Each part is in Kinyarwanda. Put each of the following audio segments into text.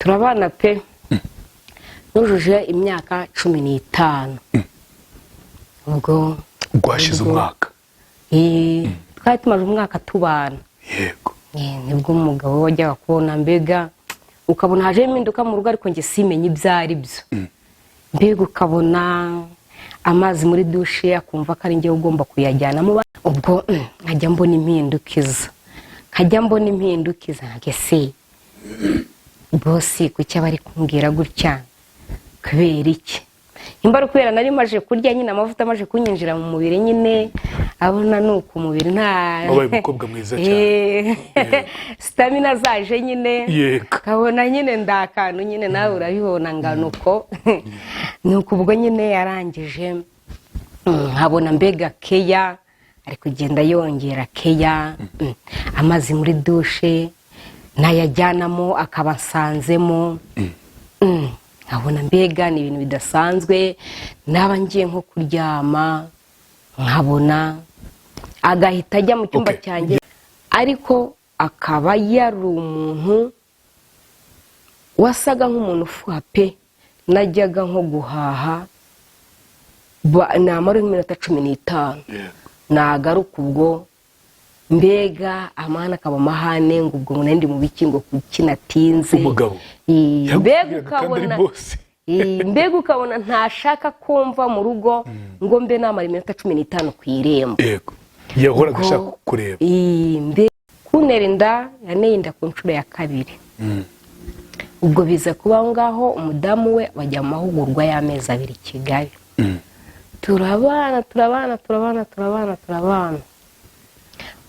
turabana pe nujuje imyaka 15 ubwo gwashize umwaka twari tumaze umwaka tubana yego nibwo umugabo wajyaga kubona mbega ukabona haje impinduka mu rugo ariko nge simenye ibyari byo mbega ukabona amazi muri dushe akumva ko ari nge ugomba kuyajyana mu ubwo nkajya mbona impindukiza ngese bosi kuki abari kumbwira gutya kubera iki imbara kubera nari maje kurya nyine amavuta maje kunyinjira mu mubiri nyine abona nuko umubiri nta wabaye umukobwa mwiza cyane stamina zaje nyine yego kabona nyine ndakantu nyine nawe urabibona nganuko nuko ubwo nyine yarangije nkabona mbega keya ari kugenda yongera keya amazi muri dushe nayajyanamo akabasanzemo nkabona mbega ni ibintu bidasanzwe naba ngiye nko kuryama nkabona agahita ajya mu cyumba cyanjye ariko akaba yari umuntu wasaga nk'umuntu ufuha pe najyaga nko guhaha namara iminota 15 nagaruka ubwo mbega amana akaba amahane ngo ubwo ndi mu biki ngo kukinatinze umugabo mbega ukabona ntashaka kumva mu rugo ngo mbe namara iminota 15 ku irembo yego yahoraga ashaka kureba kuntera inda yaneye inda ku nshuro ya 2 ubwo biza kuba ngaho umudamu we bajya mu mahugurwa y'amezi 2 Kigali turabana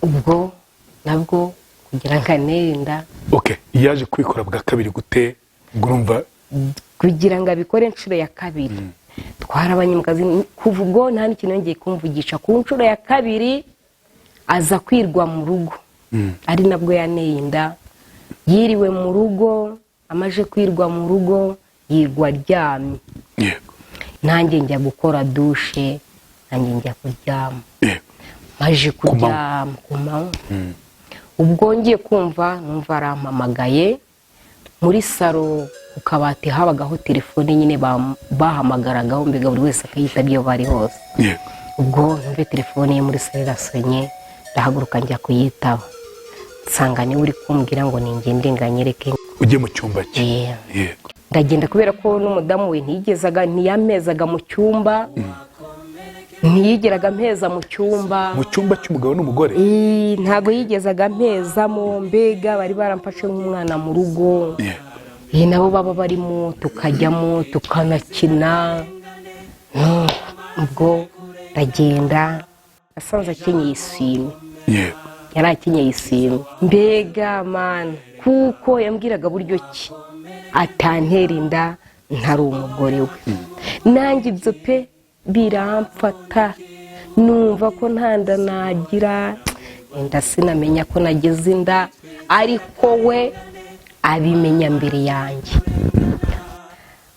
ubwo nabwo kugira ngo anerinda yaje kwikora bwa 2 gute urumva kugira ngo abikore inshuro ya 2 twarabanye mu kazi kuva ubwo nta n'ikintu ngiye kumvugisha ku nshuro ya 2 aza kwirwa mu rugo ari nabwo yanerinda yiriwe mu rugo amaje kwirwa mu rugo yirwa aryamye yego nanjye njya gukora dushe nanjye njya kuryama maje kuryama ubwo ngiye kumva numva arampamagaye muri saro ku kabati habagaho telefone nyine bahamagaragaho mbega buri wese akayita byo bari hose ubwo numve telefone ye muri saro irasonye ndahaguruka njya kuyitaba nsanga niwe uri kumbwira ngo ningende nganyereke ujye mu cyumba cye yego ndagenda kubera ko n'umudamu we ntiyamezaga mu cyumba ntiyigeraga mpeza mu cyumba cy'umugabo n'umugore ntago yigezaga mpezamo mbega bari baramfashe nk'umwana mu rugo nabo baba barimo tukajyamo tukanakina ubwo ndagenda asanze akenyeye isine yari akenyeye isine mbega mana kuko yambwiraga buryo ki atantera inda ntari umugore we nanjye ibyo pe biramfata numva ko ntanda nagira inda sinamenya ko nageze inda ariko we abimenya mbere yanjye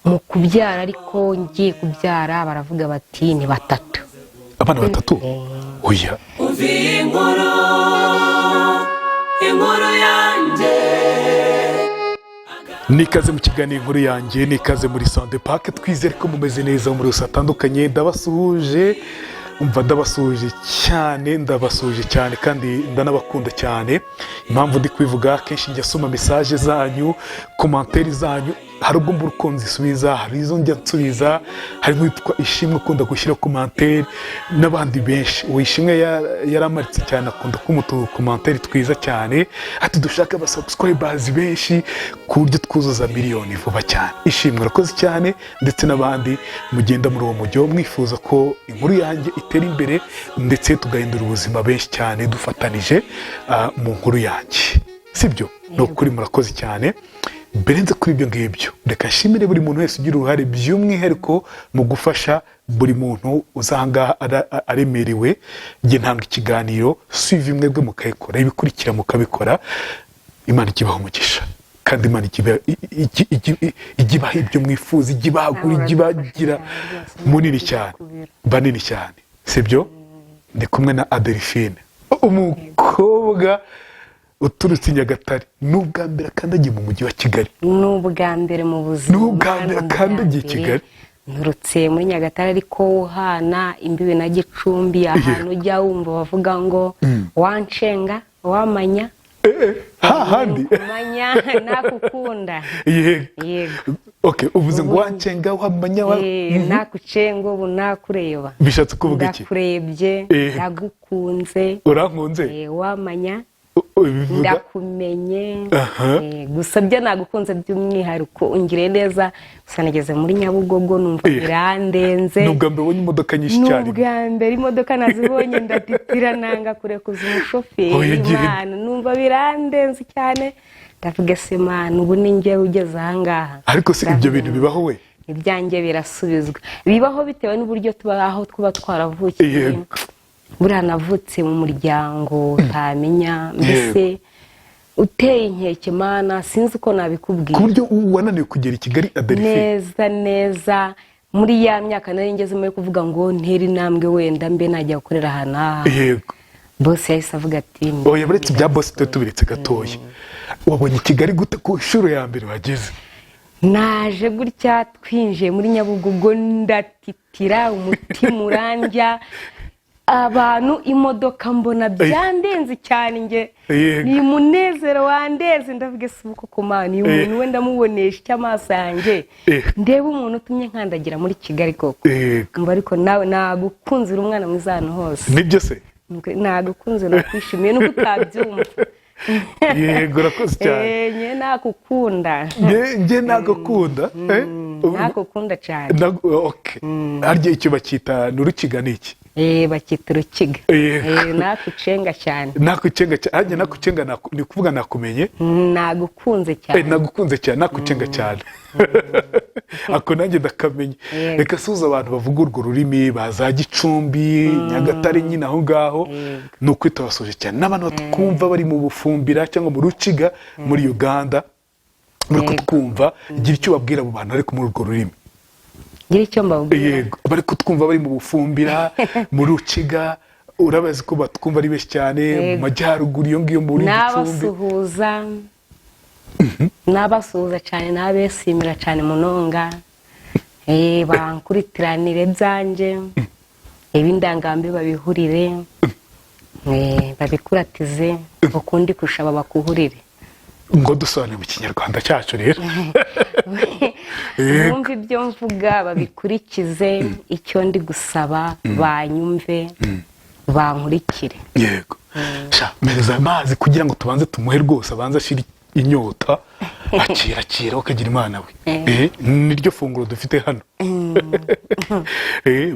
mu kubyara ariko ngiye kubyara baravuga bati ni 3 abana 3 oya inkuru yanjye nikaze mu kiganiro inkuru yanjye nikaze muri Sande Park twizere ko mumeze neza muri rusa atandukanye ndabasuhuje ndabasuhuje cyane kandi ndanabakunda cyane impamvu ndi kwivuga kenshi njya soma message zanyu commentaire zanyu hari ubwo mburukonzi subiza hari izo njya nsubiza hari n'uwitwa Ishimwe ukunda gushyira commentaire n'abandi benshi Ishimwe yaramaritse cyane akunda kumutu commentaire twiza cyane ati dushaka aba subscribers benshi ku buryo twuzuza miliyoni vuba cyane Ishimwe urakoze cyane ndetse n'abandi mugenda muri uwo mujyo mwifuza ko inkuru yanjye itera imbere ndetse tugahindura ubuzima benshi cyane dufatanije mu nkuru yanjye sibyo no kuri murakoze cyane Berenze kuri ibyo ngibyo reka nshimire buri muntu wese ugira uruhare by'umwihariko mu gufasha buri muntu uzanga aremerewe nge ntanga ikiganiro suivi mwebwe mukayikora ibikurikira mukabikora Imana ikibaho umugisha kandi Imana igibaha ibyo mwifuza igibagura igibagira munini cyane banini cyane sibyo ndi kumwe na Adelphine umukobwa uturutse i Nyagatare ni ubwa mbere akandagiye mu mujyi wa Kigali? ni ubwa mbere mu buzima, ni ubwa mbere akandagiye i Kigali? nturutse muri Nyagatare ariko uhana imbibi na Gicumbi, ahantu ujya wumva bavuga ngo wancenga wamanya hahandi kumanya nakukunda. yego okay, uvuze ngo wancenga wamanya nakucenga ubu nakureba, bishatse kuvuga iki? ndakurebye, ndagukunze, urankunze, wamanya ndakumenye. Gusa byo nagukunze by'umwihariko ungire neza. Gusa nageze muri Nyabugogo numva birandenze. Nubwo mbere ubonye imodoka nyinshi cyane? Nubwo mbere imodoka nazibonye ndatitira nanga kurekuza umushoferi, Imana numva birandenze cyane. Ndavuga se Imana, ubu ni njye ugeze ahangaha. Ariko si ibyo bintu bibaho we? Ibyanjye birasubizwa, bibaho bitewe n'uburyo tubaho twuba twaravukiye. Buriya navutse mu muryango utamenya, mbese uteye inkeke Mana, sinzi uko nabikubwira. Ku buryo wananiwe kugera i Kigali Adelphine? neza muri ya myaka nari ngezemo yo kuvuga ngo ntera intambwe wenda mbe najya gukorera ahantu aha. Yego. Boss yahise avuga ati oya, buretse ibya boss tubiretse gatoya, wabonye Kigali gute ku nshuro ya mbere wageze? naje gutya twinjiye muri Nyabugogo ndatitira, umutima urandya, abantu imodoka mbona byandenze cyane, nge ni munezero wandeze. Ndavuga se uko kumana uyu muntu wenda mubonesha cy'amaso yanjye, ndeba umuntu utumye nkandagira muri Kigali koko. Mba ariko nawe nagukunzira umwana mwiza hano hose. Nibyo se? Nagukunze, nakwishimiye nuko utabyumva. Yego, urakoze cyane. Nye nakukunda. Nge nagukunda? Nakukunda cyane. Okay. Harya icyo bakita n'urukiga niki? Bakita urukiga. Nakucenga cyane. Nakucenga cyane. Harya nakucenga ni kuvuga nakumenye? Nagukunze cyane. Nagukunze cyane, nakucenga cyane. Ako nanjye ndakamenye. Reka suza abantu bavuga urwo rurimi baza Gicumbi, Nyagatare nyine aho ngaho, ni ukwita basoje cyane. N'abantu batwumva bari mu Bufumbira cyangwa mu Rukiga muri Uganda, muri kutwumva, gira icyo babwira abo bantu ariko muri urwo rurimi. Gira icyo mbabwira? Yego, bari kutwumva bari mu Bufumbira, mu Rukiga, urabazi ko batwumva ari benshi cyane, mu majyaruguru iyo ngiyo muri Gicumbi. Nabasuhuza cyane, nabesimira cyane Munonga, bankuritiranire byanjye, ibindangambi babihurire, babikuratize, ukundi kushaba bakuhurire. Ngo dusobanure mu Kinyarwanda cyacu rero. Bumve ibyo mvuga babikurikize, icyo ndi gusaba banyumve, bankurikire. Yego. Mpereza amazi kugira ngo tubanze tumuhe rwose, abanze ashira inyota, akira ukagira Imana we. Niryo funguro dufite hano.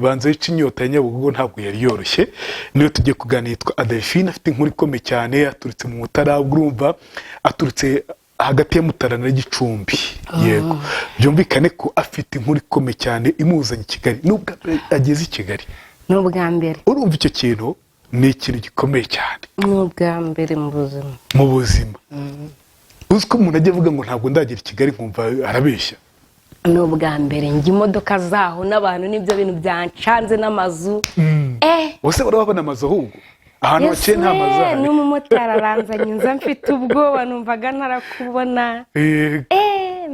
Banze yica inyota ya Nyabugogo ntabwo yari yoroshye. Niyo tugiye kuganira, yitwa Adelphine, afite inkuru ikomeye cyane, aturutse mu Mutara, urumva aturutse hagati ya Mutara na Gicumbi. Yego, byumvikane ko afite inkuru ikomeye cyane imuzanye i Kigali. Nubwo ageze i Kigali, n'ubwa mbere, urumva icyo kintu ni ikintu gikomeye cyane. N'ubwa mbere mu buzima. Uzi ko umuntu ajya avuga ngo ntabwo ndagera i Kigali, nkumva arabeshya. N'ubwa mbere, njye imodoka zaho n'abantu n'ibyo bintu byancanze n'amazu. Bose barababona amazu ahubwo ahantu hakeye nta mazu ahari. N'umumotari aranzanye nza mfite ubwoba, numvaga ntarakubona.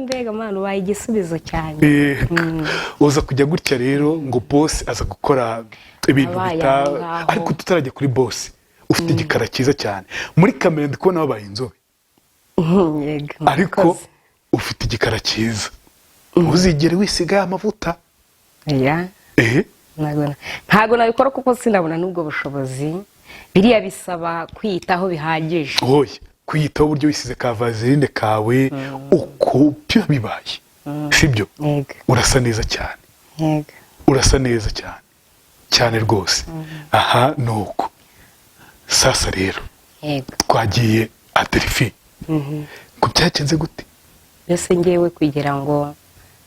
Mbega Mana ubaye igisubizo cyane. Uza kujya gutya rero ngo boss aza gukora ibintu ariko tutarajya kuri boss, ufite igikara cyiza cyane. Muri kamera ndi kubona wabaye inzobe, ariko ufite igikara cyiza. Uzigere wisigaye amavuta? Ntago nabikora kuko sinabona n'ubwo bushobozi. Biriya bisaba kwiyitaho bihagije. Kwiyitaho uburyo wisize ka vaseline kawe uko byo bibaye, sibyo? Urasa neza cyane. Urasa neza cyane cyane rwose. Aha nuko sasa rero twagiye Adelphine, ko byagenze gute? Byose ngewe kugira ngo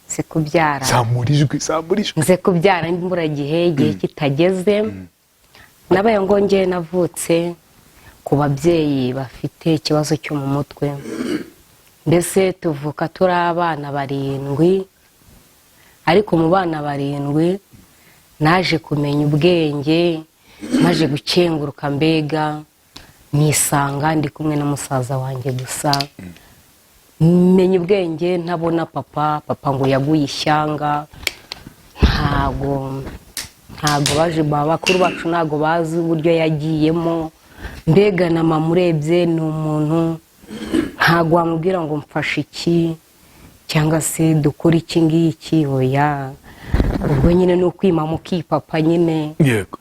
se kubyara, zamurijwe nze kubyara imburagihe igihe kitageze. Nabaye ngo ngewe navutse ku babyeyi bafite ikibazo cyo mu mutwe, mbese tuvuka turi abana 7, ariko mu bana 7 naje kumenya ubwenge, maje gucenguruka, mbega nisanga ndi kumwe na musaza wanjye gusa. Menya ubwenge ntabona papa ngo yaguye ishyanga. Ntago baje bakuru bacu ntago bazi uburyo yagiyemo. Mbega na mama urebye ni umuntu ntago wamubwira ngo mfashe iki cyangwa se dukora iki ngiki. Oya, ubwo nyine ni ukwimama ukipapa nyine. Yego.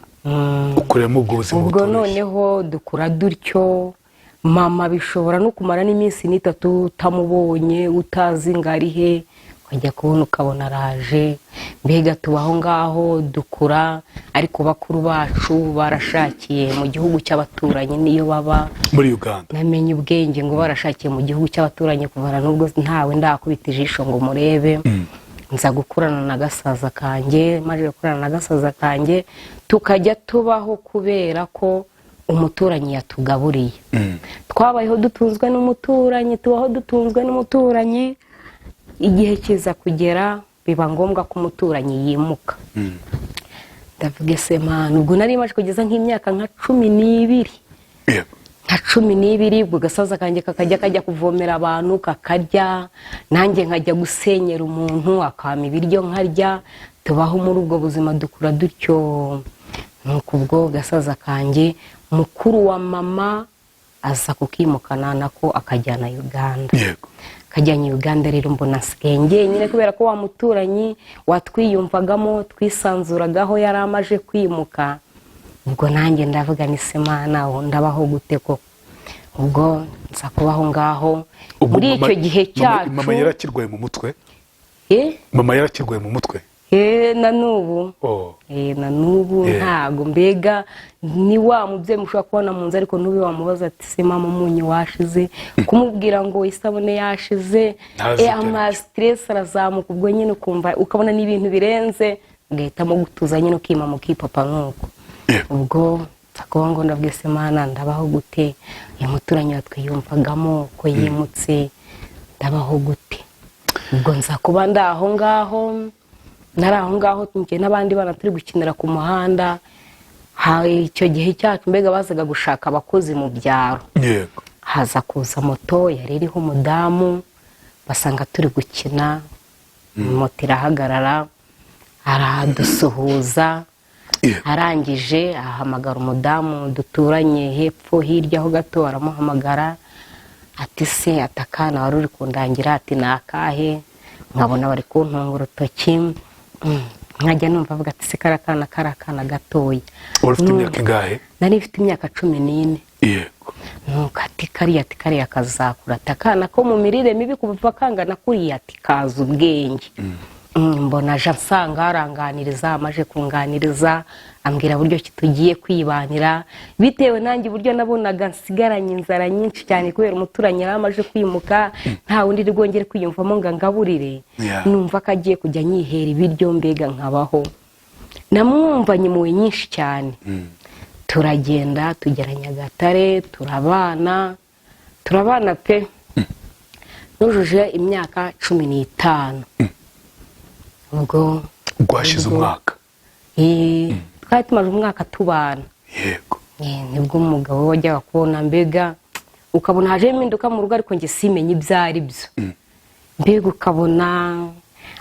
Ukuremo ubwo buzima. Ubwo noneho dukura dutyo. Mama bishobora no kumara n'iminsi n'itatu utamubonye, utazi ngo ari he, ukajya kubona ukabona araje. Mbega tubaho ngaho dukura, ariko bakuru bacu barashakiye mu gihugu cy'abaturanyi niyo baba muri Uganda. Namenye ubwenge ngo barashakiye mu gihugu cy'abaturanyi kuvana n'ubwo ntawe ndakubita ijisho ngo murebe. Nza gukurana na gasaza kanjye, maze gukurana na gasaza kanjye tukajya tubaho kubera ko umuturanyi yatugaburiye. Twabayeho dutunzwe n'umuturanyi, tubaho dutunzwe n'umuturanyi. Igihe kiza kugera biba ngombwa ko umuturanyi yimuka. Ndavuga se mana, ubwo nari maje kugeza nk'imyaka nka 12. Nka 12 ubwo gasaza kanjye kajya kuvomera abantu kakarya, nanjye nkajya gusenyera umuntu akama ibiryo nkarya. Tubaho muri ubwo buzima dukura dutyo. Nuko ubwo gasaza kanjye mukuru wa mama aza kukimukana nako akajyana Uganda. Yego. Kajyanye Uganda rero mbona sikenge nyine kubera ko wa muturanyi watwiyumvagamo twisanzuragaho yari amaje kwimuka. Ubwo nanjye ndavuga ni semana ndabaho gute ko. Ubwo nza kubaho ngaho muri icyo gihe cyacu. Mama yarakirwaye mu mutwe? Mama yarakirwaye mu mutwe? Na nubu. Na nubu ntago. Mbega ni wa mubyeyi mushobora kubona mu nzu ariko ntube wamubaza ati se mama umunyu washize, kumubwira ngo isabune yashize, ama stress arazamuka. Ubwo nyine ukumva ukabona n'ibintu birenze, ugahitamo gutuza nyine ukimama ukipapa nuko. Ubwo takuba ngo ndabwiye se mana ndabaho gute, uyu muturanyi watwiyumvagamo ko yimutse, ndabaho gute. Ubwo nza kuba ndaho ngaho. Nari aho ngaho tumwe n'abandi bana turi gukinira ku muhanda. Icyo gihe cyacu mbega bazaga gushaka abakozi mu byaro. Yego. Haza kuza moto yari iriho umudamu, basanga turi gukina. Moto irahagarara, aradusuhuza. Arangije ahamagara umudamu duturanye hepfo hirya ho gato, aramuhamagara ati se atakana wari uri kundangira ati nakahe. Nkabona bari kuntunga urutoki. Nkajya numva avuga ati se karakana gatoya. Ufite imyaka ingahe? Nari mfite imyaka 14. Yego. Nuko ati kariya kazakura, atakana ko mu mirire mibi kuva kangana kuriya ati kaza ubwenge. Mbona aje ansanga aranganiriza, amaje kunganiriza ambwira buryo tugiye kwibanira, bitewe nanjye buryo nabonaga nsigaranye inzara nyinshi cyane kubera umuturanyi amaje kwimuka, nta wundi rwongere kwiyumvamo ngo ngaburire. Numva ko agiye kujya nyihera ibiryo mbega nkabaho. Namwumva nyimuwe nyinshi cyane. Turagenda tugera Nyagatare, turabana pe. Nujuje imyaka 15. Ubwo gwashize umwaka. Twari tumaze umwaka tubana. Yego. Nibwo umugabo wajyaga kubona mbega ukabona haje impinduka mu rugo ariko nge simenye ibyari byo. Mbega ukabona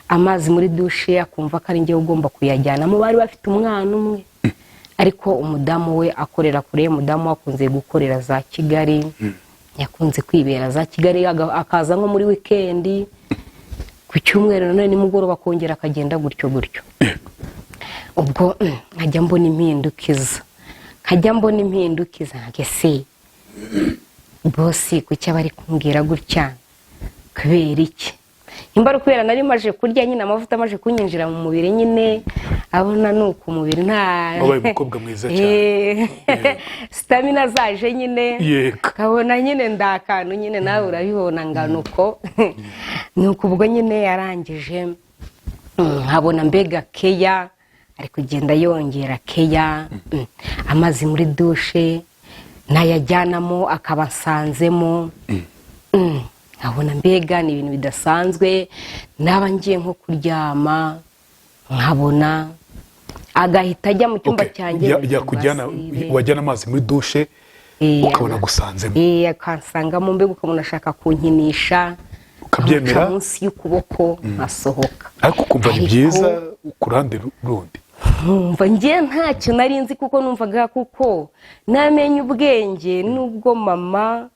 amazi muri dushe akumva ko ari nge ugomba kuyajyana. Mu bari bafite umwana umwe. Ariko umudamu we akorera kure, umudamu wakunze gukorera za Kigali. Yakunze kwibera za Kigali akaza nko muri weekend. Ku cyumweru none nimugoroba kongera akagenda gutyo. Ubwo nkajya mbona impindukiza. Ngese bosi kuki bari kumbwira gutya kubera iki? Imbara kubera nari maje kurya nyine amavuta amaje kunyinjira mu mubiri nyine abona nuko umubiri nta wabaye umukobwa mwiza cyane. Stamina zaje nyine. Yego. Kabona nyine ndakanu nyine nawe urabibona nganuko. Nuko ubwo nyine yarangije nkabona mbega keya ari kugenda yongera keya. Amazi muri dushe nayajyanamo akabasanzemo. Nkabona mbega ni ibintu bidasanzwe. Naba ngiye nko kuryama nkabona agahita ajya mu cyumba cyanjye. Wajyana amazi muri dushe ukabona gusanzemo akansangamo mbega ukabona ashaka kunkinisha ukabyemera munsi y'ukuboko nkasohoka ariko ukumva ni byiza ku ruhande rundi nkumva njye ntacyo nari nzi kuko numvaga kuko namenye ubwenge nubwo mama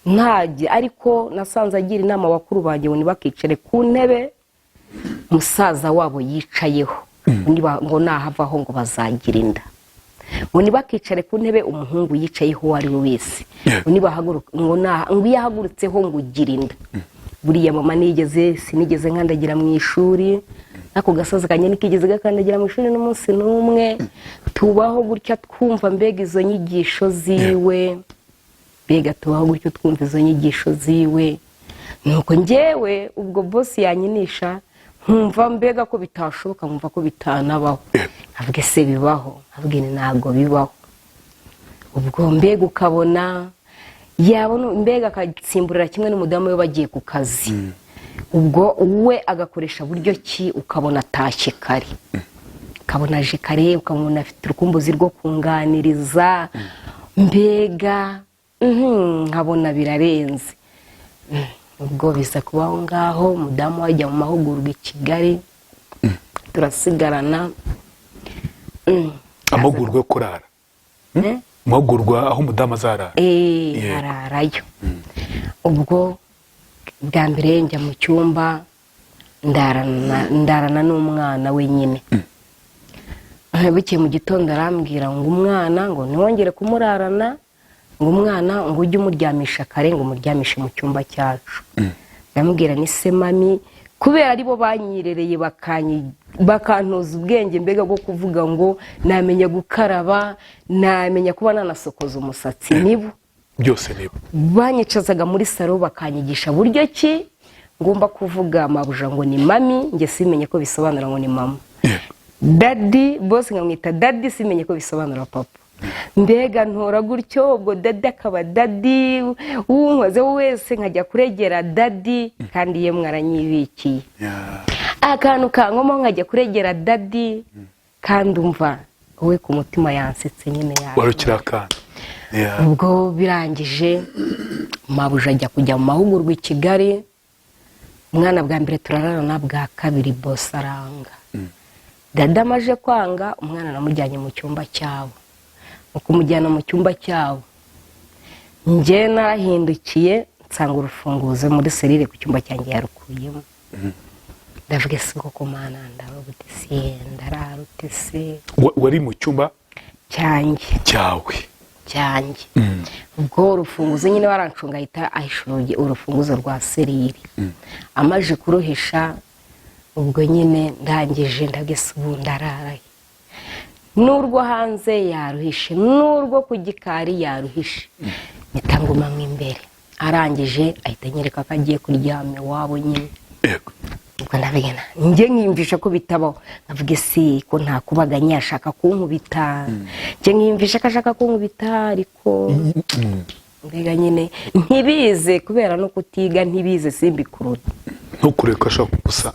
ntajye ariko nasanze agira inama bakuru banjye ngo ntibakicare ku ntebe musaza wabo yicayeho ngo nahavaho ngo bazagira inda ngo ntibakicare ku ntebe umuhungu yicayeho uwo ari we wese ngo iyo ahagurutseho ngo ugira inda buriya mama sinigeze nkandagira mu ishuri ako gasozi kanjye nikigeze gakandagira mu ishuri n'umunsi n'umwe tubaho gutya twumva mbega izo nyigisho ziwe nuko njyewe ubwo bosi yanyinisha nkumva mbega ko bitashoboka nkumva ko bitanabaho nkavuga se bibaho nkavuga ntabwo bibaho ubwo mbega ukabona yabona mbega akatsimburira kimwe n'umudamu we bagiye ku kazi ubwo we agakoresha buryo ki ukabona atashye kare ukabona aje kare ukabona afite urukumbuzi rwo kunganiriza mbega nkabona birarenze ubwo biza kubaho ngaho umudamu wajya mu mahugurwa i Kigali turasigarana amahugurwa yo kurara amahugurwa aho umudamu azarara ararayo ubwo bwa mbere njya mu cyumba ndarana n'umwana wenyine bukeye mu gitondo arambwira ngo umwana ngo ntiwongere kumurarana ngo umwana ngo ujye umuryamisha kare ngo umuryamishe mu cyumba cyacu ndamubwira ni se mami kubera aribo banyirereye bakantoza ubwenge mbega bwo kuvuga ngo namenya gukaraba namenya kuba nanasokoza umusatsi nibo byose nibo banyicazaga muri salo bakanyigisha buryo ki ngomba kuvuga mabuja ngo ni mami njye simenye ko bisobanura ngo ni mama dadi bose nkamwita dadi simenye ko bisobanura papa mbega ntora gutyo ubwo dadi akaba dadi unkoze wese nkajya kuregera dadi kandi ye mwaranyibikiye akantu kankomo nkajya kuregera dadi kandi umva wowe ku mutima yansetse nyine warukira akana ubwo birangije mabuja ajya kujya mu mahugurwa i Kigali umwana bwa mbere turararana bwa kabiri bose aranga dada amaje kwanga umwana namujyanye mu cyumba cyabo kumujyana mu cyumba cyabo njye nahindukiye nsanga urufunguzo muri serire ku cyumba cyanjye yarukuyemo ndavuga se ngo kumana ndababuti se ndararute se wari mu cyumba cyanjye ubwo urufunguzo nyine warancunga ahita ahisha urufunguzo rwa serire amaje kuruhisha ubwo nyine ndangije ndagese ubu ndararaye n'urwo hanze yaruhishe n'urwo ku gikari yaruhishe nitangumamo imbere arangije ahita anyereka ko agiye kuryama iwabo nyine ubwo ndabigana njye nkiyumvisha ko bitabaho navuga ese ko nta kubaganya ashaka kunkubita njye nkiyumvisha ko ashaka kunkubita ariko mbega nyine ntibize kubera no kutiga ntibize simbikurura ntukureka ashaka gusa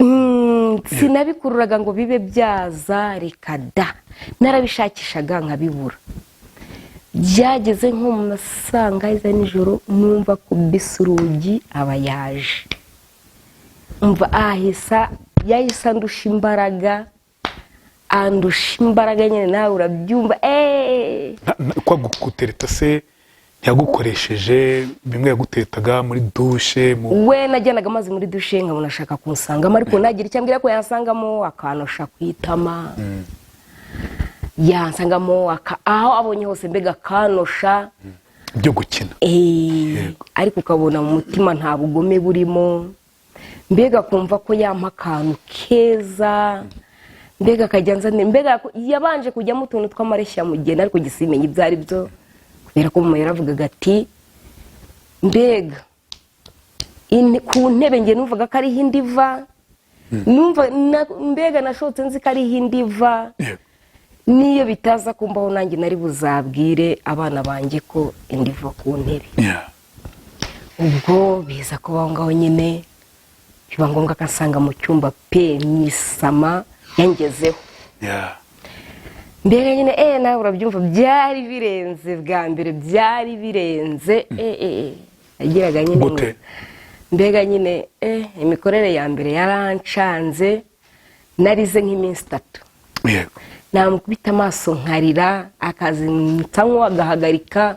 sinabikururaga ngo bibe byaza reka da narabishakishaga nkabibura byageze nko mu masangaza nijoro numva kubisa urugi aba yaje umva yahise andusha imbaraga nyine nawe urabyumva kwa gutereta se yagukoresheje bimwe yaguteretaga muri dushe we najyanaga amazi muri dushe nkabona ashaka kunsangamo ariko nagira icyo ambwira ko yansangamo akanosha ku itama yansangamo aho abonye hose mbega akanosha byo gukina ariko ukabona mu mutima nta bugome burimo mbega kumva ko yampa akantu keza mbega akajya nzanira mbega yabanje kujyamo utuntu tw'amareshya mugenda ariko gisimenye ibyo ari byo kubera ko mama yaravugaga ati mbega ku ntebe njye numvaga ko ariho indi iva mbega nashotse nzi ko ariho indi iva niyo bitaza kumbaho nanjye nari buzabwire abana banjye ko indi iva ku ntebe ubwo biza kubaho ngaho nyine biba ngombwa ko asanga mu cyumba pe n'isama yangezeho mbega nyine nawe urabyumva byari birenze bwa mbere byari birenze agiraga nyine gute mbega nyine imikorere ya mbere yarancanze narize nk'iminsi 3 yego namukubita amaso nkarira akazi nsanywa agahagarika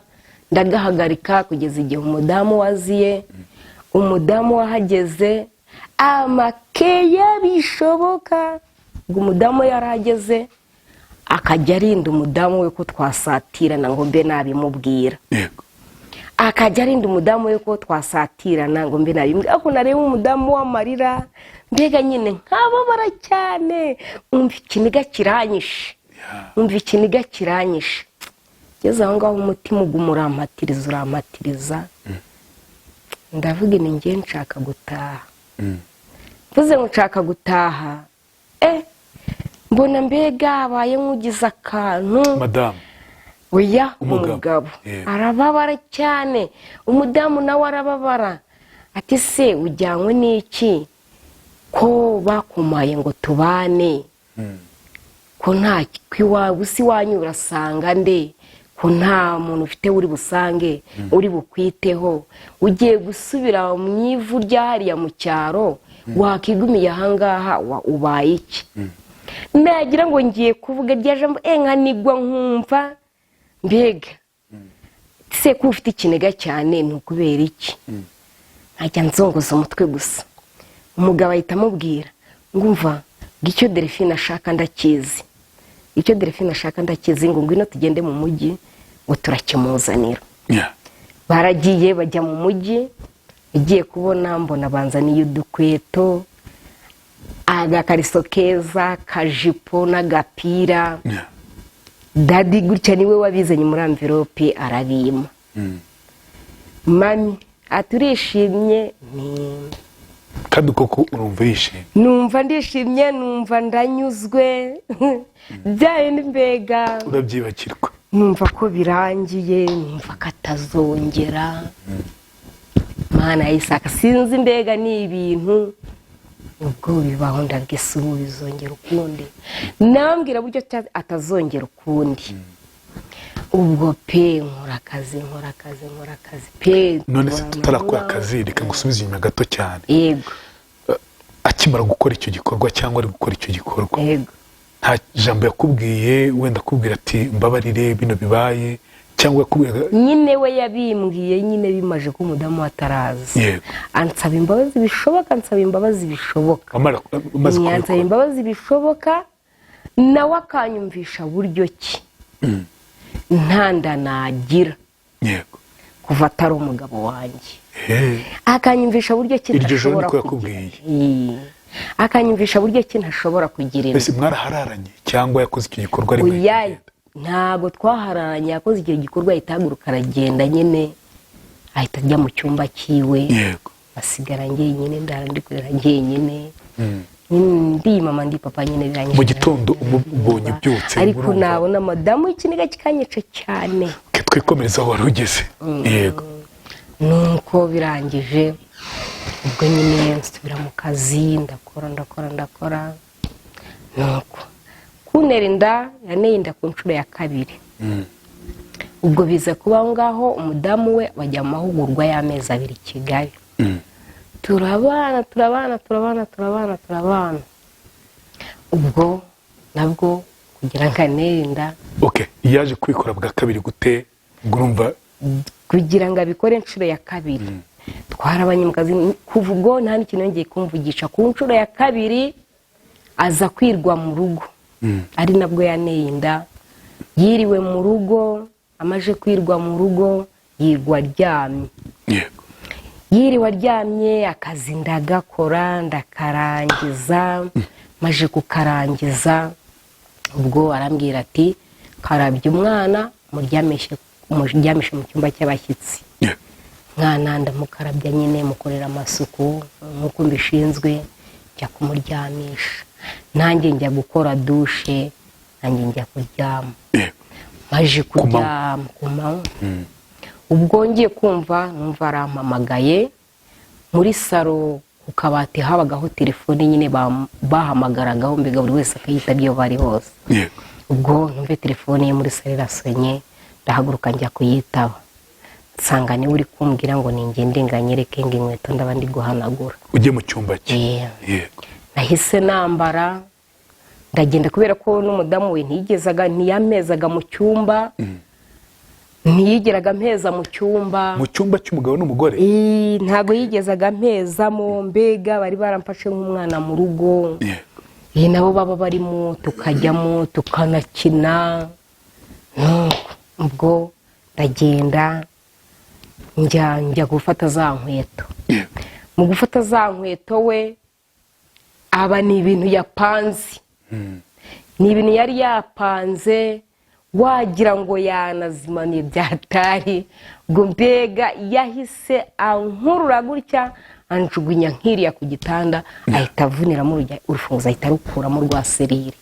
ndagahagarika kugeza igihe umudamu waziye umudamu wahageze amakeya bishoboka ngo umudamu yarageze akajya arinda umudamu we ko twasatirana ngo mbe nabimubwira yego akajya arinda umudamu we ko twasatirana ngo mbe nabimubwira ako nareba umudamu w'amarira mbega nyine nkababara cyane umva ikiniga kiranyishe ngeze aho ngaho umutima uguma urampatiriza ndavuga ni njye nshaka gutaha mvuze ngo nshaka gutaha mbona mbega habaye nk'ugize akantu madamu oya umugabo arababara cyane umudamu nawe arababara ati se ujyanywe n'iki ko bakumaye ngo tubane ko nta kwiwawe usi wanyu urasanga nde ko nta muntu ufite uri busange uri bukwiteho ugiye gusubira mu ivu ryahariya mu cyaro wakigumiye ahangaha ubaye iki nagira ngo ngiye kuvuga rya jambo nkanigwa nkumva mbega se ko ufite ikiniga cyane ni ukubera iki nkajya nzongoza umutwe gusa umugabo ahita amubwira ngumva icyo Delphine ashaka ndakizi ngo ngwino tugende mu mujyi ngo turakimuzanira baragiye bajya mu mujyi igiye kubona mbona banzaniye udukweto agakariso keza kajipo n'agapira dadi gutya niwe wabizanye muri envelope arabima mami aturishimye kandi koko urumva urishimye numva ndishimye numva ndanyuzwe byaye n'imbega urabyibakirwa numva ko birangiye numva katazongera mana y'isaka sinzi mbega ni ibintu ubwo bibaho ndabwise ubu bizongera ukundi nambwira buryo atazongera ukundi ubwo pe nkora akazi pe none se tutarakora akazi reka ngusubize inyuma gato cyane yego akimara gukora icyo gikorwa cyangwa ari gukora icyo gikorwa yego nta jambo yakubwiye wenda akubwira ati mbabarire bino bibaye cyangwa yakubwira nyine we yabimbwiye nyine bimaje ko umudamu atarazi yego ansaba imbabazi bishoboka ansaba imbabazi bishoboka nawe akanyumvisha buryo ki ntanda nagira yego kuva atari umugabo wanjye akanyumvisha buryo ki ntashobora kugira akanyumvisha buryo ki ntashobora kugira mbese mwarahararanye cyangwa yakoze icyo gikorwa ari wenyine ntabwo twahararanye yakoze icyo gikorwa ahita ahaguruka aragenda nyine ahita ajya mu cyumba cyiwe yego asigara njyenyine ndara ndi kurera njyenyine ndi mama ndi papa nyine birangije mu gitondo umubonye byutse ariko nabona madamu ikiniga kikanyica cyane twikomereza aho wari ugeze yego nuko birangije ubwo nyine nsubira mu kazi ndakora nuko kuntera inda yaneye inda ku nshuro ya 2 ubwo biza kuba ngaho umudamu we bajya mu mahugurwa y'amezi 2 i Kigali turabana ubwo nabwo kugira ngo antere inda yaje kubikora bwa 2 gute urumva kugira ngo abikore inshuro ya 2 twarabanye mu kazi kuva ubwo nta n'ikintu yongeye kumvugisha ku nshuro ya 2 aza kwirwa mu rugo ari nabwo yaneye inda yiriwe mu rugo amaje kwirwa mu rugo yirwa aryamye yiriwe aryamye akazi ndagakora ndakarangiza maje kukarangiza ubwo arambwira ati karabye umwana muryamishe mu cyumba cy'abashyitsi mwana ndamukarabya nyine mukorera amasuku nk'uko mbishinzwe njya kumuryamisha nanjye njya gukora dushe nanjye njya kuryama maje kuryama ubwo ngiye kumva numva arampamagaye muri saro ku kabati habagaho telefone nyine bahamagaragaho mbega buri wese akayitabye iyo bari hose ubwo numve telefone ye muri sale irasonye, ndahaguruka njya kuyitaba, nsanga niwe uri kumbwira ngo ningende nganyereke ngo inkweto ndaba ndi guhanagura. Ujye mu cyumba cye. Yego. Nahise nambara ndagenda, kubera ko n'umudamu we ntiyamezaga mu cyumba, ntiyigeraga mpeza mu cyumba. Mu cyumba cy'umugabo n'umugore? Ntago yigezaga mpezamo, mbega bari baramfashe nk'umwana mu rugo. Nabo baba barimo tukajyamo tukanakina. Ubwo ndagenda njya gufata za nkweto. Mu gufata za nkweto we aba ni ibintu yapanze, ni ibintu yari yapanze wagira ngo yanazimaniye byatari. Ubwo mbega yahise ankurura gutya anjugunya nkiriya ku gitanda, ahita avuniramo urufunguzo, ahita rukuramo rwa serire.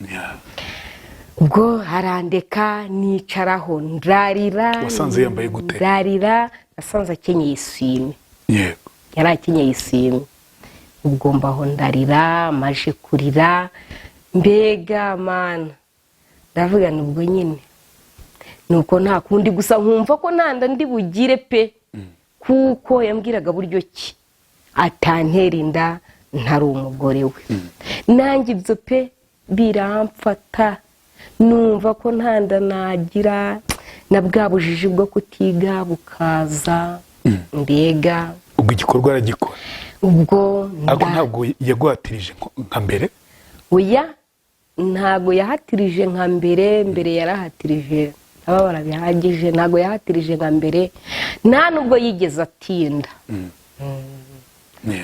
Ubwo harandeka nicaraho ndarira. Wasanze yambaye gute? Ndarira, nasanze akenyeye iswime. Yego. Yari akenyeye iswime. Ubwo mbaho ndarira, maje kurira, mbega mana ndavuga nubwo nyine nuko nta kundi, gusa nkumva ko nanda ndi bugire pe, kuko yambwiraga buryo ki atantera inda ntari umugore we. Nanjye ibyo pe biramfata, numva ko ntanda nagira, na bwa bujiji bwo kutiga bukaza. Mbega ubwo igikorwa aragikora. Ubwo ntabwo yaguhatirije nka mbere? Oya, ntabwo yahatirije nka mbere. Mbere yarahatirije ababara bihagije, ntabwo yahatirije nka mbere, nta nubwo yigeze atinda.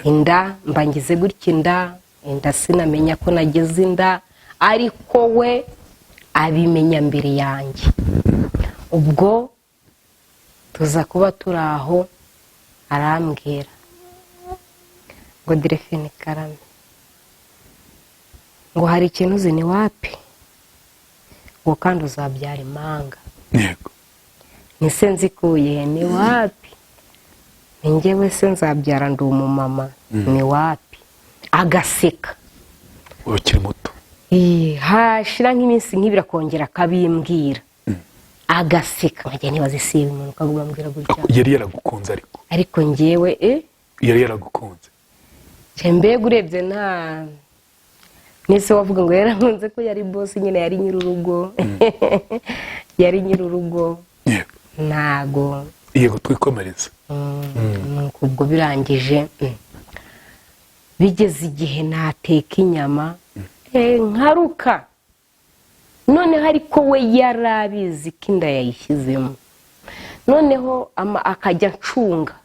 Inda mbangize gutya, inda sinamenya ko nageze inda, ariko we abimenya mbere yanjye. Ubwo tuza kuba turi aho, arambwira ngo Delphine Karame, ngo hari ikintu uzi ni wapi, ngo kandi uzabyara impanga. Yego. Nise nzikuye ni wapi, njyewe se nzabyara ndi umumama. Ni wapi? Agaseka. Ukiri muto? Hashira nk'iminsi nk'ibiri akongera akabimbwira. Agaseka, nkajya nibaza isi umuntu ukavuga mbwira gutya. Yari yaragukunze ariko njyewe yari yaragukunze. Mbega urebye nta nise wavuga ngo yarankunze ko yari boss nyine, yari nyir'urugo. Yari nyir'urugo. Ntago. Yego, twikomereza. Ubwo birangije bigeze igihe nateka inyama, nkaruka. Noneho ariko we yarabizi ko inda yayishyizemo, noneho akajya ncunga.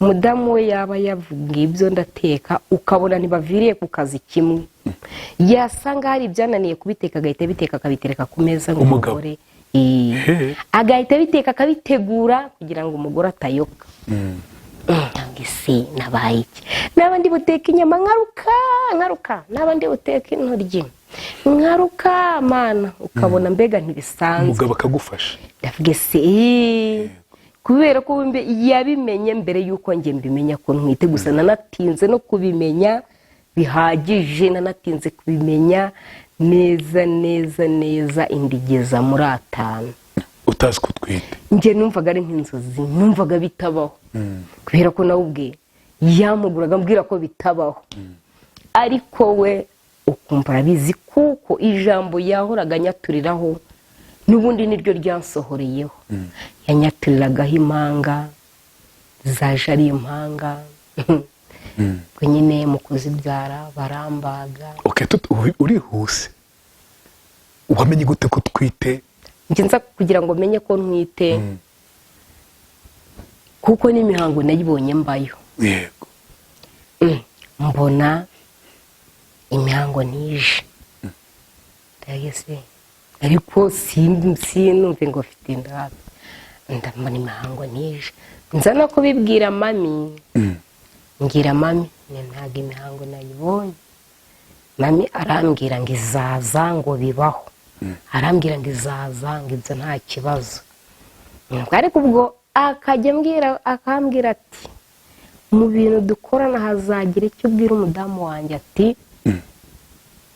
Mudamu we yaba yavuga ibyo ndateka, ukabona ntibaviriye ku kazi kimwe. Yasanga hari ibyananiye kubiteka, agahita biteka akabitereka ku meza nk'umugore. Agahita biteka akabitegura kugira ngo umugore atayoka. Ngisi nabaye iki, nabandi buteka inyama nkaruka, nabandi buteka intoryi nkaruka, mana ukabona mbega ntibisanzwe. Umugabo akagufasha. Ndavuga se kubera ko yabimenye mbere yuko njye mbimenya ko ntwite, gusa nanatinze no kubimenya bihagije, nanatinze kubimenya neza indigeza muri 5. Utazi ko twite? Njye numvaga ari nk'inzozi, numvaga bitabaho. Kubera ko nawe ubwe yamuguraga mbwira ko bitabaho. Ariko we ukumva arabizi, kuko ijambo yahoraga nyaturiraho n'ubundi niryo ryansohoreyeho. Yanyaturiraga impanga, zaje ari impanga. Ko nyine mu kuzibyara barambaga. Urihuse, wamenye gute ko twite? Ngenza kugira ngo menye ko ntwite, kuko n'imihango nayibonye mbayo. Yego. Mbona imihango nije. Ndagese ariko sinumve ngo mfite inda. Ndabona imihango nije, nza no kubibwira mami. Ngira mami ntago imihango nayibonye. Mami arambwira ngo izaza, ngo bibaho. Arambwira ngo izaza, ngo ibyo nta kibazo. Ariko ubwo akambwira ati mu bintu dukorana hazagira icyo ubwira umudamu wanjye, ati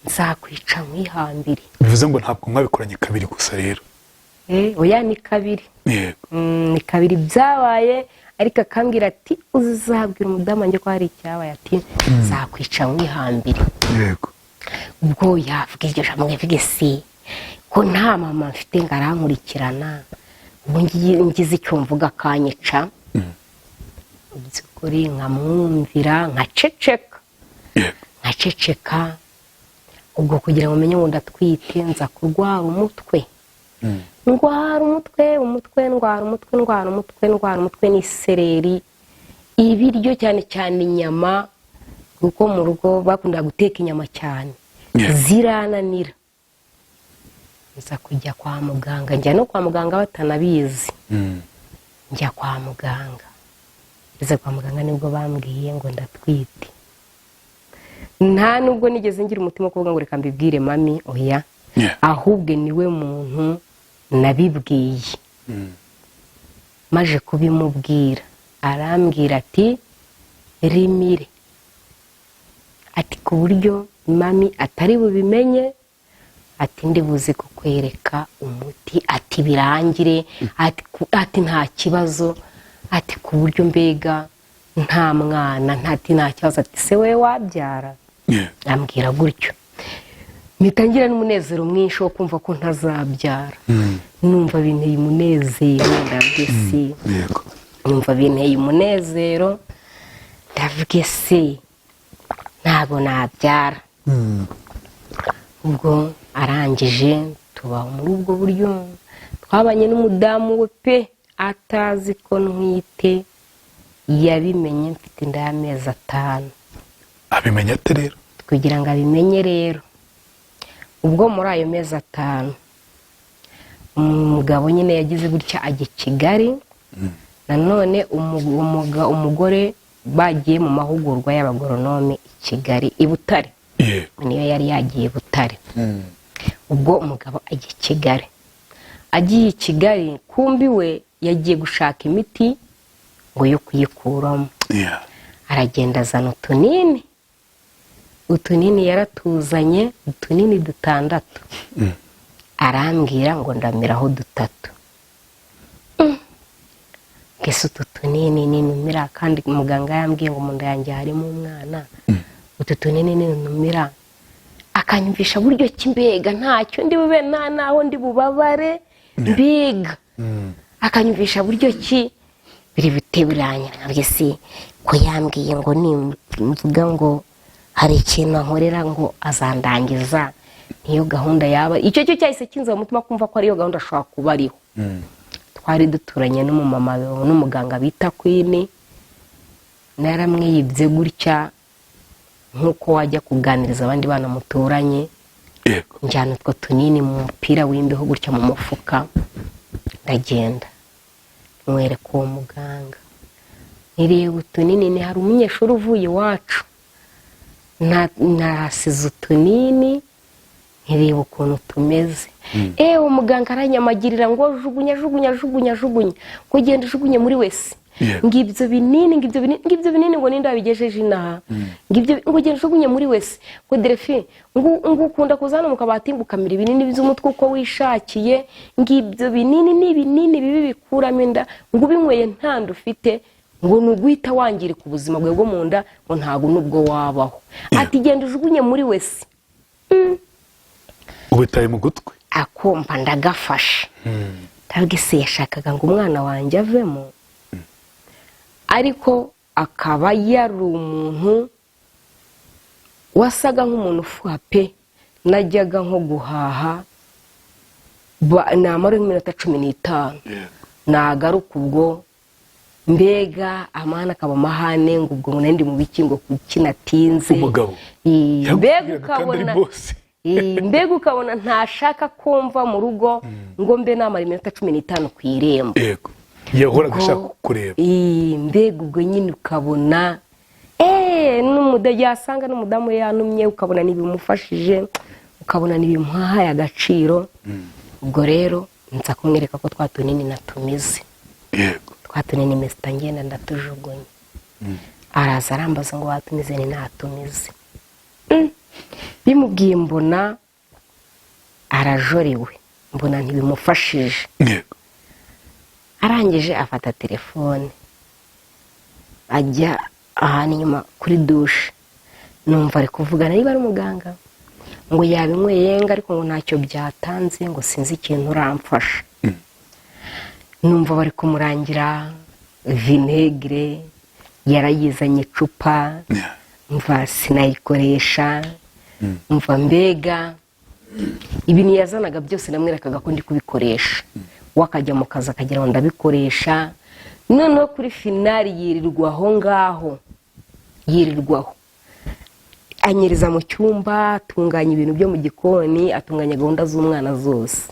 nzakwica mwihambire. bivuze ngo ntabwo mwabikoranye kabiri gusa rero. Oya ni kabiri. Yego. Ni kabiri byabaye, ariko akambwira ati uzabwira umudamu wanjye ko hari icyabaye, ati nzakwica mwihambire. Yego. Ubwo yavuga iryo jambo yavuga si ko nta mama mfite ngo arankurikirana, ubu ngize icyo mvuga akanyica. By'ukuri nkamwumvira nkaceceka. Nkaceceka ubwo kugira ngo umenye ngo ndatwite, nza kurwara umutwe. Ndwara umutwe n'isereri, ibiryo cyane cyane inyama, kuko mu rugo bakunda guteka inyama cyane, zirananira. Nza kujya kwa muganga, njya no kwa muganga batanabizi. Njya kwa muganga, ngeze kwa muganga nibwo bambwiye ngo ndatwite. Nta nubwo nigeze ngira umutima wo kuvuga ngo reka mbibwire mami, oya, ahubwo niwe muntu nabibwiye. Maje kubimubwira arambwira ati rimire, ati ku buryo mami atari bubimenye, ati ndi buze kukwereka umuti, ati birangire, ati nta kibazo, ati ku buryo mbega nta mwana, nta kibazo, ati se we wabyara. Ambwira gutyo, mitangira n'umunezero mwinshi wo kumva ko ntazabyara. Numva binteye umunezero, ndabwese numva binteye umunezero, ndavuga se ntabwo nabyara. Ubwo arangije tubaho muri ubwo buryo, twabanye n'umudamu we pe atazi ko ntwite, yabimenye mfite inda y'amezi 5. Abimenye ate rero? Kugira ngo abimenye rero, ubwo muri ayo mezi 5 umugabo nyine yagize gutya ajya Kigali. Nanone umugore bagiye mu mahugurwa y'abagoronome i Kigali i Butare. Niyo yari yagiye Butare. Ubwo umugabo ajya Kigali, agiye Kigali kumbi we yagiye gushaka imiti ngo yo kuyikuramo. Aragenda azana utunini yaratuzanye, utunini 6. Arambwira ngo ndamiraho 3. Ngese utu tunini ninumira, kandi muganga yambwiye ngo mu nda yanjye harimo umwana. Utu tunini ninumira akanyumvisha buryo kimbega ntacyo ndi bube naho ndi bubabare mbega. Akanyumvisha buryo ki biri biteburanye. Ngese ko yambwiye ngo nimvuga ngo hari ikintu nkorera ngo azandangiza, niyo gahunda yaba icyo cyahise kinza mu mutima kumva ko ariyo gahunda ashobora kuba ariho. Twari duturanye n'umumama n'umuganga bita Queen, naramwiyibye gutya nkuko wajya kuganiriza abandi bana muturanye. Njyana utwo tunini mu mupira w'imbeho gutya mu mufuka, ndagenda mwereka uwo muganga, nireba utunini, ni hari umunyeshuri uvuye iwacu, nasize utunini, nireba ukuntu tumeze. Umuganga aranyamagirira ngo jugunya, kugenda ujugunye muri wese. Ngibyo binini ngo ninda bigejeje inaha, ngo genda ujugunye muri wese. Ngo Delphine ngo ukunda kuzana mu kabati ngo ukamira ibinini by'umutwe uko wishakiye, ngibyo binini bibi bikuramo inda, ngo ubinyweye ntanda ufite, ngo nuguhita wangirika ubuzima bwe bwo mu nda, ngo ntago nubwo wabaho. Ati genda ujugunye muri wese. Ubitaye mu gutwi akompa ndagafasha. Tabwise yashakaga ngo umwana wanjye avemo, ariko akaba yari umuntu wasaga nk'umuntu ufuha pe. Najyaga nko guhaha namara nk'iminota 15 nagaruka, ubwo mbega amana akaba amahane ngo ubwo ndi mu biki ngo kukinatinze. Umugabo mbega ukabona ntashaka kumva mu rugo ngo mbe namara iminota 15 ku irembo. Yahoraga ashaka kureba. Mbega ubwo nyine ukabona yasanga n'umudamu yanumye, ukabona nibimufashije, ukabona nibimuhaye agaciro. Ubwo rero nza kumwereka ko twatunini natumize. Twatunini mesita ngenda ndatujugunye. Araza arambaza ngo watumize ni natumize. bimubwiye mbona arajorewe, mbona ntibimufashije. Arangije afata telefone ajya ahantu inyuma kuri dushe, numva ari kuvugana niba ari umuganga ngo yabinyweye ariko ngo ntacyo byatanze, ngo sinzi ikintu uramfasha. Numva bari kumurangira vinegere, yarayizanye icupa, mva sinayikoresha, mva mbega ibintu yazanaga byose namwerekaga ko ndi kubikoresha. Wakajya mu kazi akagira ngo ndabikoresha. Noneho kuri finali yirirwa aho ngaho, yirirwaho anyereza mu cyumba, atunganya ibintu byo mu gikoni, atunganya gahunda z'umwana zose.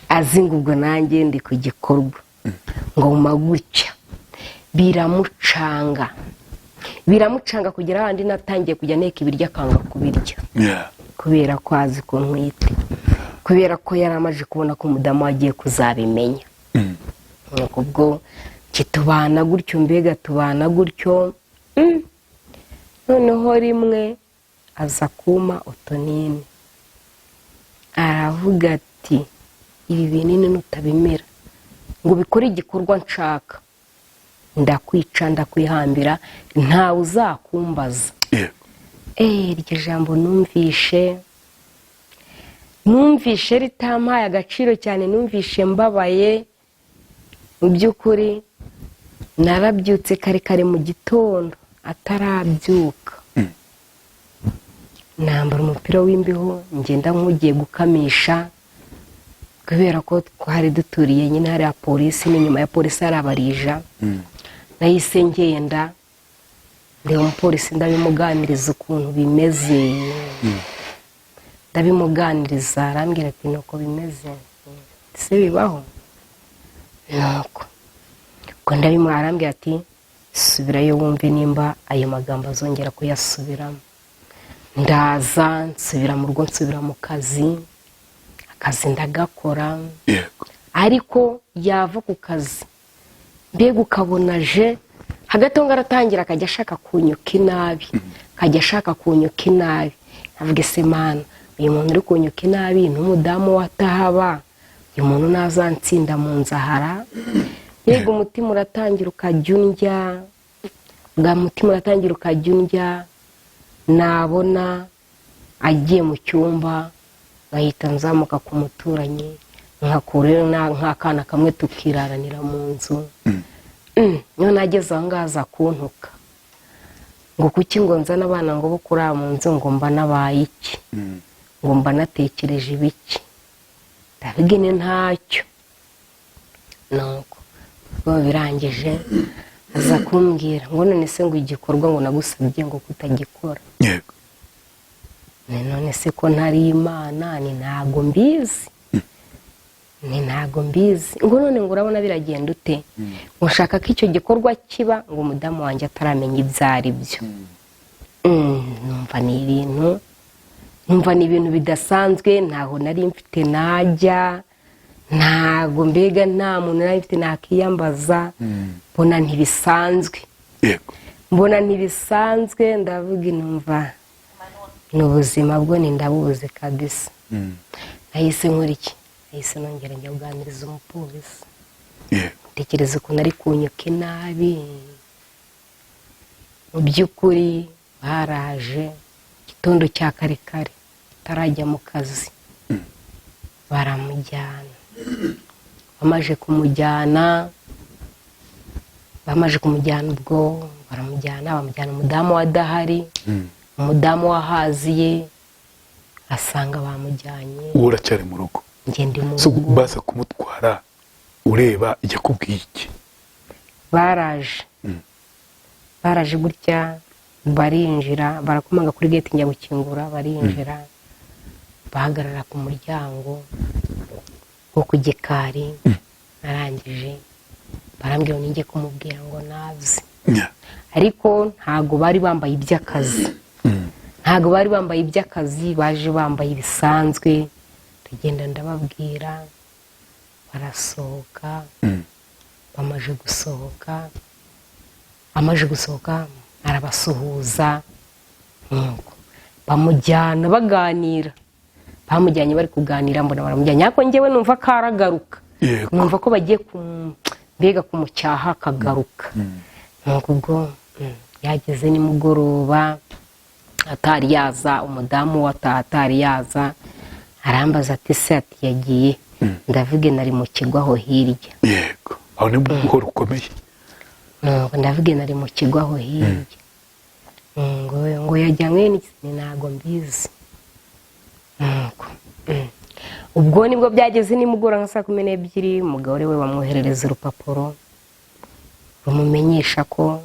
Azi ngo ubwo nanjye ndi ku gikorwa, ngo gutya biramucanga kugera ahandi natangiye kujya nteka ibiryo akanga kubirya, kubera ko azi ko ntwite, kubera ko yari amaze kubona ko umudamu agiye kuzabimenya. Ubwo tubana gutyo, mbega tubana gutyo. Noneho rimwe aza kuma utunini, aravuga ati ibi binini nutabimera ngo bikore igikorwa nshaka, ndakwica ndakwihambira, ntawe uzakumbaza. Iryo jambo numvishe ritampaye agaciro cyane, numvishe mbabaye. Mu by'ukuri narabyutse kare mu gitondo atarabyuka, nambara umupira w'imbeho ngenda nk'ugiye gukamisha, kubera ko twari duturiye nyine hari polisi, n'inyuma ya polisi hari abarija. Nahise ngenda ndeba umupolisi, ndabimuganiriza ukuntu bimeze, ndabimuganiriza. Arambwira ati nuko bimeze, ese bibaho? Nuko ubwo arambwira ati subirayo wumve nimba ayo magambo azongera kuyasubiramo. Ndaza nsubira mu rugo, nsubira mu kazi ndagakora. Ariko yava ku kazi mbega ukabona je hagati ngo aratangira akajya ashaka kunyuka inabi, navuga ese mana, uyu muntu uri kunyuka inabi n'umudamu watahaba, uyu muntu nazantsinda mu nzahara. Yego umutima uratangira ukajya undya, nabona agiye mu cyumba ngahita nzamuka ku muturanyi, nkakurira nk'akana kamwe tukiraranira mu nzu. None ageze aho ngaza kuntuka ngo kuki ngo nzana abana ngo bo kurara mu nzu, ngo mba nabaye iki, ngo mba natekereje ibiki. Ndabigene ntacyo. Nuko ubwo birangije aza kumbwira ngo none se ngo igikorwa ngo nagusabye ngo kutagikora. None se ko ntari Imana, ni ntago mbizi, ngo none ngo urabona biragenda ute, ngo nshaka ko icyo gikorwa kiba ngo umudamu wanjye ataramenya ibyo ari byo. Numva ni ibintu bidasanzwe, ntaho nari mfite najya, ntago mbega nta muntu nari mfite nakiyambaza. Mbona ntibisanzwe, ndavuga numva n'ubuzima bwo ndabuzi kabisa. Nahise nongera njya kuganiriza umupolisi, ntekereza ukuntu ari kunyuka inabi. Mu by'ukuri baraje igitondo cya kare atarajya mu kazi, baramujyana. Bamaze kumujyana ubwo bamujyana umudamu wadahari, umudamu wahaziye asanga bamujyanye. Uracyari mu rugo? Ngende mu rugo. So baza kumutwara ureba yakubwiye iki? Baraje gutya, barinjira, barakomanga kuri gate njya gukingura, barinjira, bahagarara ku muryango wo ku gikari. Narangije barambwira ngo njye kumubwira ngo nazi. Ariko ntago bari bambaye iby'akazi, baje bambaye ibisanzwe. Tugenda ndababwira, barasohoka. Amaje gusohoka arabasuhuza. bamujyana baganira, bamujyanye bari kuganira, mbona baramujyanye, ariko njyewe numva karagaruka, numva ko bagiye mbega kumucyaha akagaruka. nuko ubwo yageze nimugoroba atari yaza, umudamu atari yaza, arambaza ati se ati yagiye? Ndavuge nari mu kigo aho hirya. Yego, aho ni buhoro ukomeye. Ndavuge nari mu kigo aho hirya. ngo yajyanywe n'iki ntago mbizi. ubwo nibwo byageze nimugora nka 12:00, umugore we bamwoherereza urupapuro rumumenyesha ko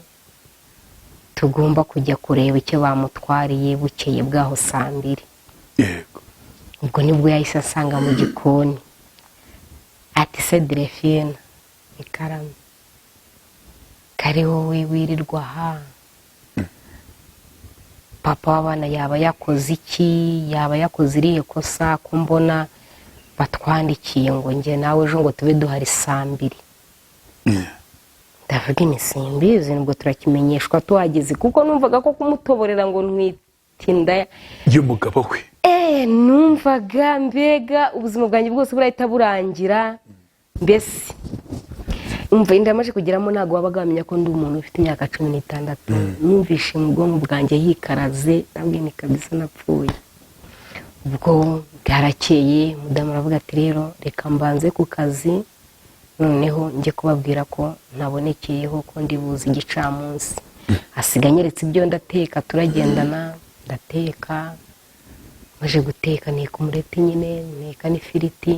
tugomba kujya kureba icyo bamutwariye bukeye bwaho 2:00. Yego, ubwo nibwo yahise asanga mu gikoni ati se Delphine, ikaramu kari wowe wirirwa ha, papa w'abana yaba yakoze iki? Yaba yakoze irihe kosa ko mbona batwandikiye ngo nge nawe ejo ngo tube duhari 2:00? Ndavuga ni simbizi, nubwo turakimenyeshwa tuhageze, kuko numvaga ko kumutoborera ngo ntwitinda y'umugabo we. Numvaga mbega ubuzima bwanjye bwose burahita burangira. Mbese umva indamaje kugeramo ntago wabaga bamenya ko ndi umuntu ufite imyaka 16. Numvishe mu bwonko bwanjye yikaraze, ndabwiye ni kabisa napfuye. Ubwo bwarakeye mudamu aravuga ati rero reka mbanze ku kazi, noneho njye kubabwira ko ntabonekeyeho ko ndi buzi igicamunsi. Asiga nyeretse ibyo ndateka, turagendana ndateka, maje guteka nika umureti nyine, nika n'ifiriti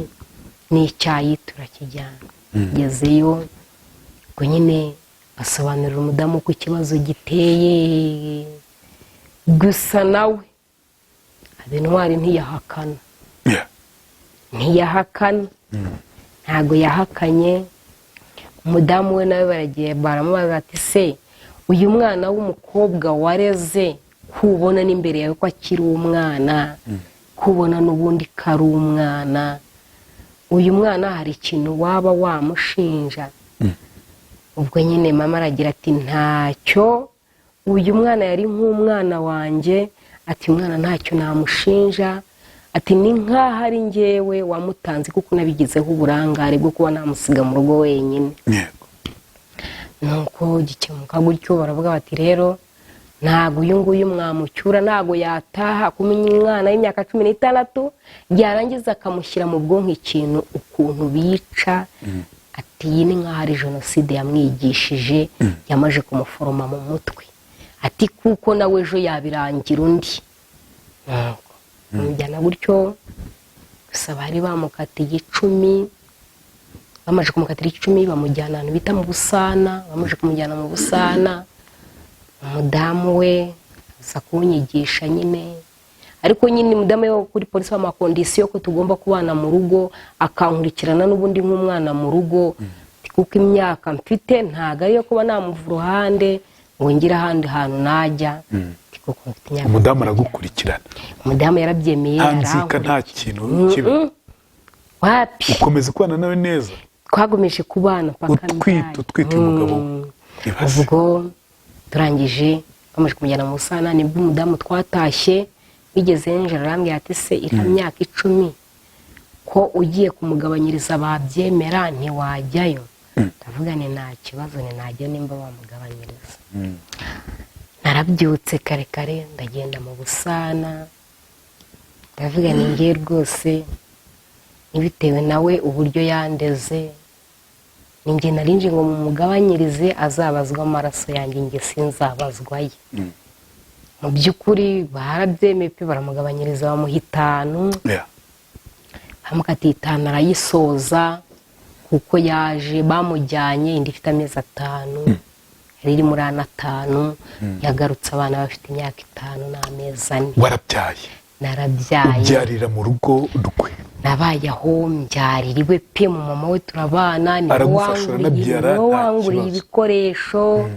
n'icyayi turakijyana. Gezeyo ngo nyine asobanurira umudamu ko ikibazo giteye, gusa nawe Abintwari ntiyahakana. Ntiyahakana, ntago yahakanye. Umudamu we nawe baragiye baramubaza ati se uyu mwana w'umukobwa wareze kubona n'imbere yawe ko akiri umwana, kubona n'ubundi kari umwana, uyu mwana hari ikintu waba wamushinja? Ubwo nyine mama aragira ati ntacyo, uyu mwana yari nk'umwana wanjye, ati umwana ntacyo namushinja, ati ni nkaho ari njyewe wamutanze kuko nabigizeho uburangare bwo kuba namusiga mu rugo wenyine. Nuko gikemuka gutyo baravuga bati rero ntago uyu nguyu mwamucyura, ntago yataha kumenya umwana y'imyaka 16 yarangiza akamushyira mu bwonko ikintu ukuntu bica. Ati iyi ni nkaho ari jenoside yamwigishije, yamaje kumuforoma mu mutwe, ati kuko nawe ejo yabirangira undi. Mujyana gutyo, gusa bari bamukatiye 10, bamaje kumukatira 10 bamujyana ahantu bita mu Busana. Bamaje kumujyana mu Busana, umudamu we aza kunyigisha nyine, ariko nyine umudamu yo kuri polisi amakondisiyo ko tugomba kubana mu rugo, akankurikirana n'ubundi nk'umwana mu rugo, kuko imyaka mfite ntago ari yo kuba namuva uruhande ngo ngira ahandi hantu najya. Umudamu aragukurikirana? Umudamu yarabyemeye, nzika nta kintu kibi. Wapi, ukomeza kubana nawe neza? Twagomeje kubana paka utwite umugabo. Ubwo turangije bamaje kumujyana mu Busana, nibwo umudamu twatashye bigeze nijoro arambwira ati se iriya myaka 10 ko ugiye kumugabanyiriza babyemera ntiwajyayo? Ndavuga ni nta kibazo, ni najya nimba bamugabanyiriza. Narabyutse kare kare ndagenda mu Busana, ndavuga ni ngiye rwose nibitewe nawe uburyo yandeze, ninjye narinje ngo mumugabanyirize azabazwa amaraso yanjye, nge sinzabazwaye. Mu by'ukuri barabyemeye pe, baramugabanyiriza bamuha 5. Bamukatiye 5 arayisoza kuko yaje bamujyanye indi ifite amezi 5, yari iri muri 5, yagarutse abana bafite imyaka 5 n'amezi 4. Warabyaye? Narabyaye. Ubyarira mu rugo rwe? Nabaye aho mbyaririwe pe, mu mama we turabana, ni wanguriye ibikoresho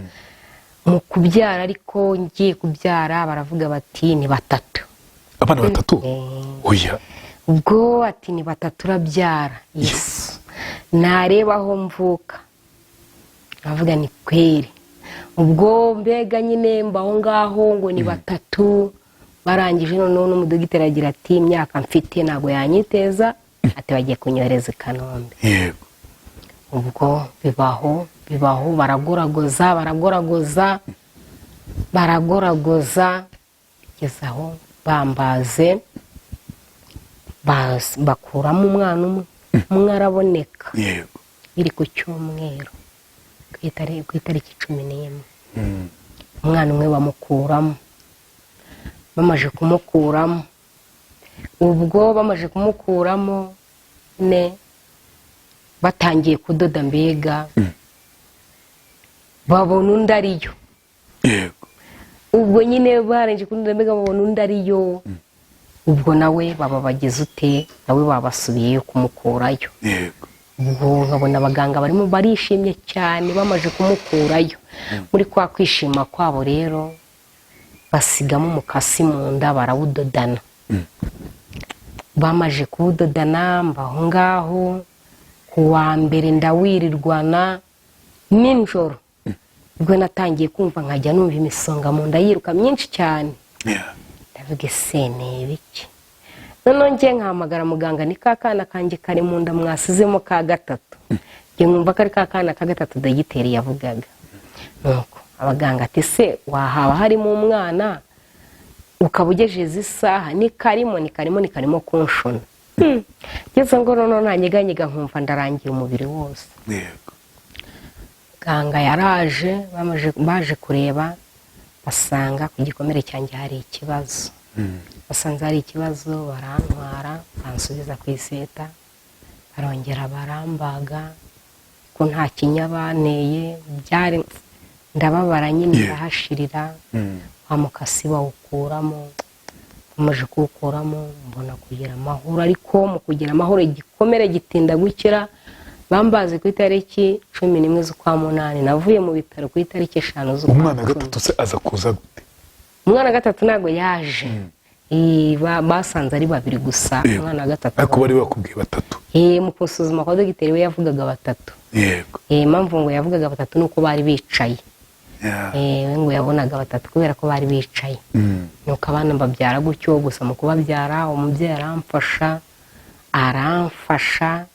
mu kubyara. Ariko ngiye kubyara baravuga bati ni 3. Abana 3? Oya. Ubwo ati ni 3 urabyara. Yesu, nareba aho mvuka bavuga ni kweri. Ubwo mbega nyine mbaho ngaho ngo ni 3, barangije noneho n'umudogiteri agira ati imyaka mfite ntabwo yanyiteza, ati bagiye kunyohereza i Kanombe. yego ubwo bibaho baragoragoza kugeza aho bambaze, bakuramo umwana umwe araboneka, yego biri ku cyumweru ku itariki 11. umwana umwe bamukuramo, bamaze kumukuramo ne batangiye kudoda, mbega babona undi ariyo. yego ubwo nyine barenje kudoda, mbega babona undi ariyo. ubwo nawe baba bageze ute, nawe babasubiye kumukurayo. yego ubwo nkabona abaganga barimo barishimye cyane bamaze kumukurayo. muri kwa kwishima kwabo rero basigamo umukasi mu nda barawudodana. bamaze kuwudodana mbaho ngaho, ku wa mbere ndawirirwana ninjoro. ubwo natangiye kumva nkajya numva imisonga mu nda yiruka myinshi cyane. ndavuga ese ni ibiki? noneho njye nkahamagara muganga, ni ka kana kanjye kari mu nda mwasizemo ka gatatu. njye nkumva ko ari ka kana ka gatatu dogiteri yavugaga. nuko abaganga ati se wahaba harimo umwana ukaba ugejeje isaha? ni karimo kunshona. ngeze ngo noneho nanyeganyega nkumva ndarangiye umubiri wose. yego muganga yaraje, baje kureba basanga ku gikomere cyanjye hari ikibazo. basanze hari ikibazo, barantwara bansubiza ku iseta, barongera barambaga ko nta kinya banteye, byari ndababara nyine ndahashirira. wa mukasi bawukuramo, bamaze kuwukuramo mbona kugira amahoro, ariko mu kugira amahoro igikomere gitinda gukira. bambaze ku itariki 11 z'ukwa munani, navuye mu bitaro ku itariki 5 z'ukwa. umwana gatatu se aza kuza gute? umwana gatatu ntago yaje. basanze ari babiri gusa. umwana gatatu ariko bari bakubwiye batatu. mu kusuzuma kwa dogiteri we yavugaga batatu. yego impamvu ngo yavugaga batatu nuko bari bicaye. we ngo yabonaga batatu kubera ko bari bicaye. nuko abana babyara gutyo. gusa mu kubabyara umubyeyi aramfasha,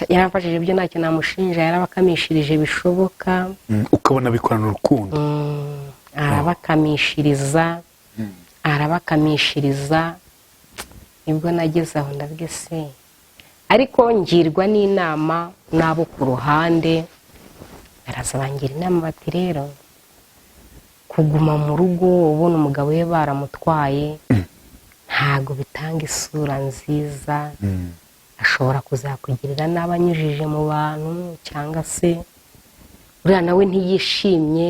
yaramfashije ibyo ntacyo namushinja, yarabakamishirije bishoboka. ukabona bikorana urukundo. arabakamishiriza. nibwo nageze aho ndavuga se, ariko ngirwa n'inama n'abo ku ruhande, baraza bangira inama bati rero kuguma mu rugo ubona umugabo we baramutwaye ntago bitanga isura nziza. ashobora kuzakugirira nabi anyujije mu bantu, cyangwa se uriya nawe ntiyishimye.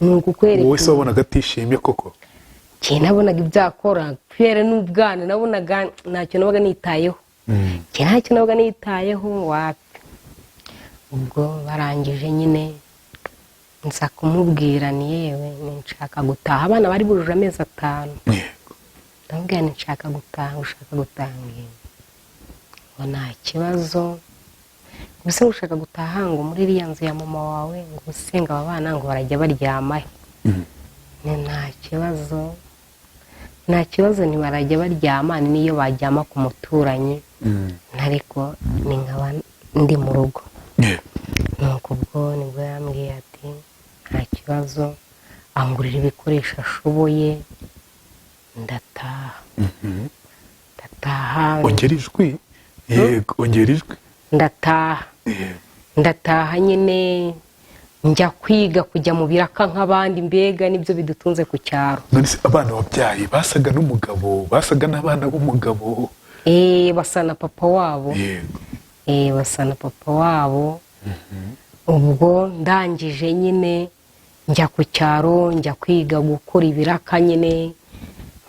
nuko ukwereka wowe se wabonaga atishimye koko? nabonaga ibyakora kubera n'ubwana, nabonaga ntacyo nabaga nitayeho. ntacyo nabaga nitayeho wapi. ubwo barangije nyine nza kumubwira ni yewe nshaka gutaha. abana bari bujuje amezi 5. ndamubwira nshaka gutaha. ushaka gutaha? ngo nta kibazo. gusa ushaka gutaha ngo muri iriya nzu ya mama wawe ngo usenga aba bana ngo barajya baryama he? nta kibazo ntibarajya baryama, niyo bajyama ku muturanyi. ariko ni nkaba ndi mu rugo. nuko ubwo nibwo yambwiye ati nta kibazo, angurira ibikoresho ashoboye, ndataha. ongera ijwi. yego ongera ijwi. ndataha nyine njya kwiga, kujya mu biraka nk'abandi, mbega nibyo bidutunze ku cyaro. none se abana wabyaye basaga n'umugabo, basaga n'abana b'umugabo? basa na papa wabo. yego basa na papa wabo. ubwo ndangije nyine njya ku cyaro, njya kwiga gukora ibiraka nyine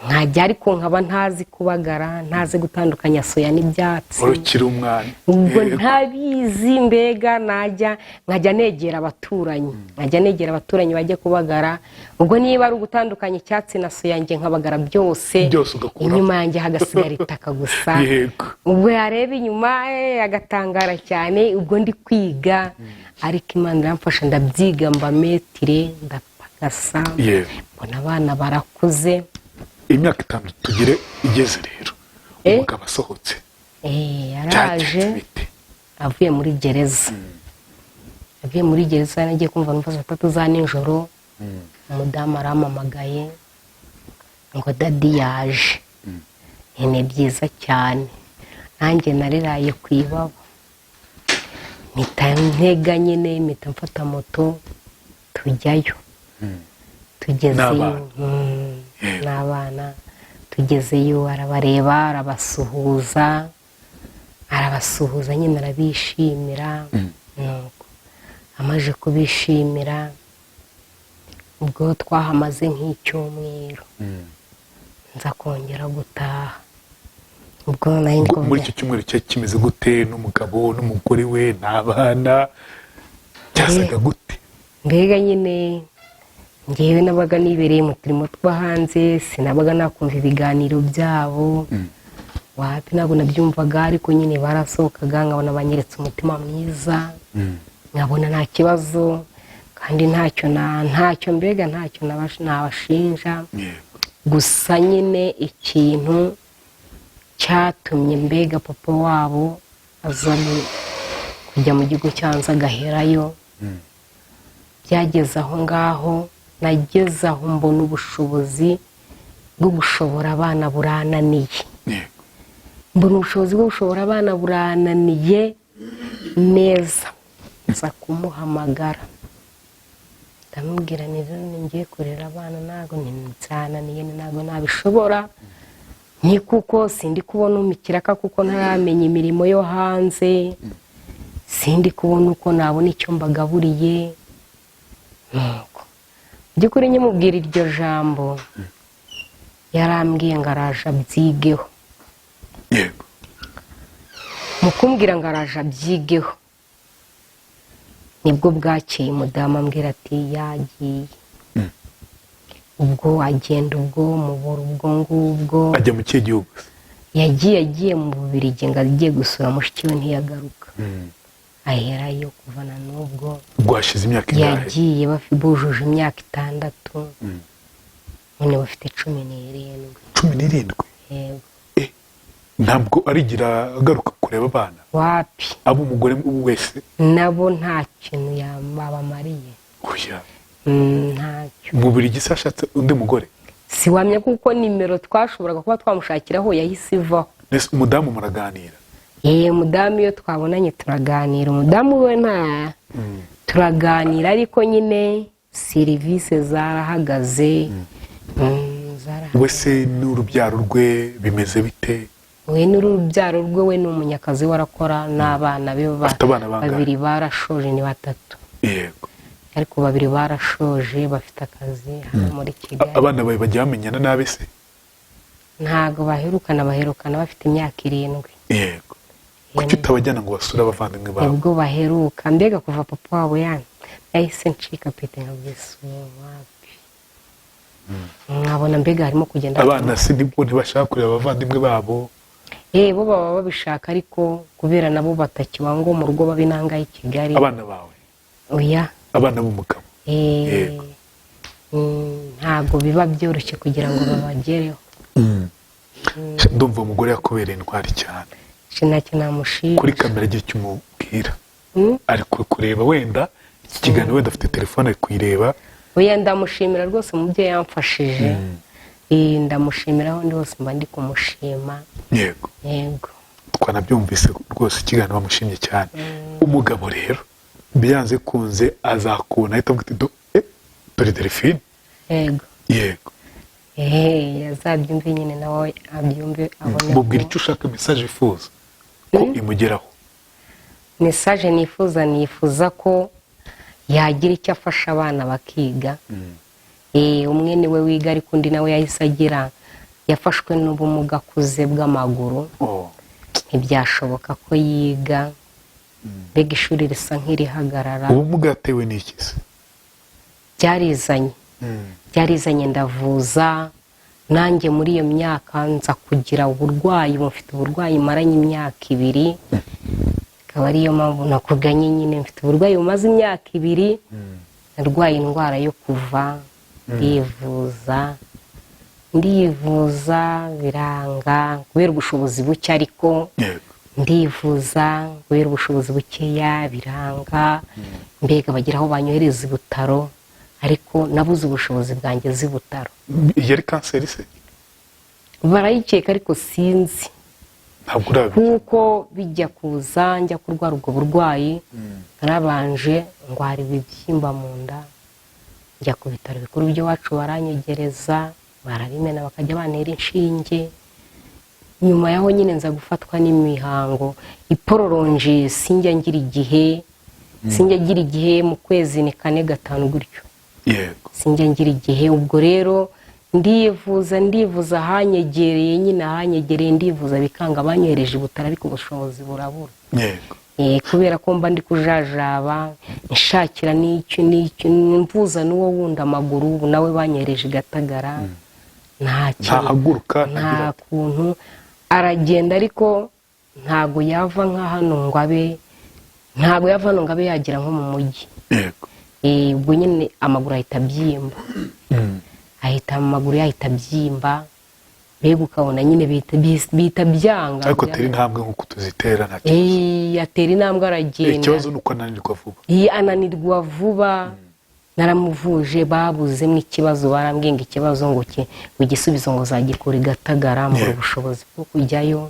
nkajya, ariko nkaba ntazi kubagara, ntazi gutandukanya soya n'ibyatsi. urukiri umwana. ubwo ntabizi, mbega nkajya negera abaturanyi bajya kubagara. ubwo niba ari ugutandukanya icyatsi na soya njye nkabagara byose inyuma yanjye hagasigara itaka gusa. ubwo yareba inyuma agatangara cyane. ubwo ndi kwiga, ariko Imana iramfasha ndabyiga, mba metire, ndapagasa. mbona abana barakuze. imyaka 5 tugire igeze rero umugabo asohotse yaraje avuye muri gereza nagiye kumva numva 3 za nijoro umudamu arampamagaye ngo dadi yaje ni byiza cyane nanjye nariraye kwibaba mpita nyine mpita mfata moto tujyayo tugezeyo n'abana tugezeyo arabareba arabasuhuza nyine arabishimira nuko amaje kubishimira ubwo twahamaze nk'icyumweru nza kongera gutaha ubwo muri icyo cyumweru cyo kimeze gute n'umugabo n'umugore we n'abana cyasaga gute mbega nyine ngewe nabaga nibereye mu turimo two hanze sinabaga nakumva ibiganiro byabo wapi ntabwo nabyumvaga ariko nyine barasohokaga nkabona banyeretse umutima mwiza nkabona nta kibazo kandi ntacyo mbega ntacyo nabashinja gusa nyine ikintu cyatumye mbega papa wabo aza kujya mu gihugu cyanze agaherayo byageze aho ngaho nageze aho mbona ubushobozi bwo gushobora abana burananiye neza nza kumuhamagara ndamubwira neza ngiye kurera abana ntabwo nzananiye ntabwo nabishobora ni kuko sindi kubona umikiraka kuko ntaramenya imirimo yo hanze sindi kubona uko nabona icyo mbagaburiye nuko by'ukuri nyimubwira iryo jambo yarambwiye ngo araje abyigeho yego mu kumbwira ngo araje abyigeho nibwo bwakeye umudamu ambwira ati yagiye ubwo agenda ubwo mubura ubwo ngubwo ajya mu kihe gihugu yagiye mu Bubiligi ngo agiye gusura mushiki we ntiyagaruka aherayo kuvana n'ubwo hashize imyaka ingahe yagiye bujuje imyaka 6 none bafite 17 yego ntabwo arigira agaruka kureba abana wapi abo umugore wese nabo nta kintu yabamariye oya ntacyo mu Bubiligi ashatse undi mugore siwamye kuko nimero twashoboraga kuba twamushakiraho yahise ivaho umudamu muraganira umudamu iyo twabonanye turaganira umudamu we turaganira ariko nyine serivisi zarahagaze wese n'urubyaro rwe bimeze bite we n'urubyaro rwe we ni umunyakazi warakora n'abana be babiri barashoje ni 3 yego ariko 2 barashoje bafite akazi hano muri Kigali abana bawe bajya bamenyana nabe se ntago baherukana bafite imyaka 7 yego kuki utabajyana ngo basure abavandimwe bawe ubwo baheruka mbega kuva papa wabo yahise ncika pete nkabwiswapi nkabona mbega harimo kugenda abana si ntibashaka kureba abavandimwe babo bo baba babishaka ariko kubera nabo batakiba ngo mu rugo babinanga i Kigali abana bawe oya abana b'umugabo yego ntago biba byoroshye kugira ngo babagereho ndumva umugore yakubereye intwari cyane sinacyo namushima kuri kamera igihe cy'umubwira ariko kureba wenda iki kiganiro wenda afite telefone ari kuyireba oya ndamushimira rwose mu byo yamfashije ndamushimira aho ndi hose mba ndi kumushima yego twanabyumvise rwose ikiganiro bamushimye cyane umugabo rero byanze kunze azakubona ahita avuga ati dore Delphine yego yazabyumve nyine nawe abyumve abone mubwira icyo ushaka message ifuza ko imugeraho message nifuza ko yagira icyo afasha abana bakiga umwe niwe wiga ariko undi nawe yahise agira yafashwe n'ubumuga akuze bw'amaguru ntibyashoboka ko yiga mbega ishuri risa nk'irihagarara ubumuga yatewe n'iki se byarizanye ndavuza nanjye muri iyo myaka nza kugira uburwayi mufite uburwayi maranye imyaka 2 akaba ariyo mpamvu nakuganye nyine mfite uburwayi bumaze imyaka 2 narwaye indwara yo kuva ndivuza ndivuza biranga kubera ubushobozi buke, ariko ndivuza kubera ubushobozi bukeya biranga. Mbega bagira aho banyohereza ibutaro, ariko nabuze ubushobozi bwanjye z'ibutaro. Iyo ari kanseri se? Barayikeka ariko sinzi, ntabwo urabi kuko bijya kuza njya kurwara ubwo burwayi narabanje ndwara ibibyimba mu nda, njya ku bitaro bikuru by'iwacu baranyegereza, barabimena bakajya bantera inshinge. Nyuma yaho nyine nza gufatwa n'imihango ipororonje, sinjya ngira igihe mu kwezi ni 4-5 gutyo. Yego. Sinjya ngira igihe. Ubwo rero ndivuza ahanyegereye, nyine ahanyegereye ndivuza bikanga, banyohereje ibutaro ariko ubushobozi burabura. Yego. Kubera ko mba ndi kujajaba nshakira n'icyo mvuza n'uwo wundi amaguru, ubu nawe banyohereje Gatagara. Ntahaguruka, nta kuntu aragenda, ariko ntago yava nka hano ngo abe yagera nko mu mujyi. Yego. Ubwo nyine amaguru ahita abyimba, amaguru yahita abyimba, mbega ukabona nyine bita byanga. Ariko atera intambwe nk'uko tuzitera nta kibazo. Atera intambwe aragenda. Ikibazo ni uko ananirwa vuba. Ananirwa vuba. Naramuvuje babuzemo ikibazo, barambwiye ngo ikibazo ngo igisubizo ngo zagikura Gatagara, mu ubushobozi bwo kujyayo.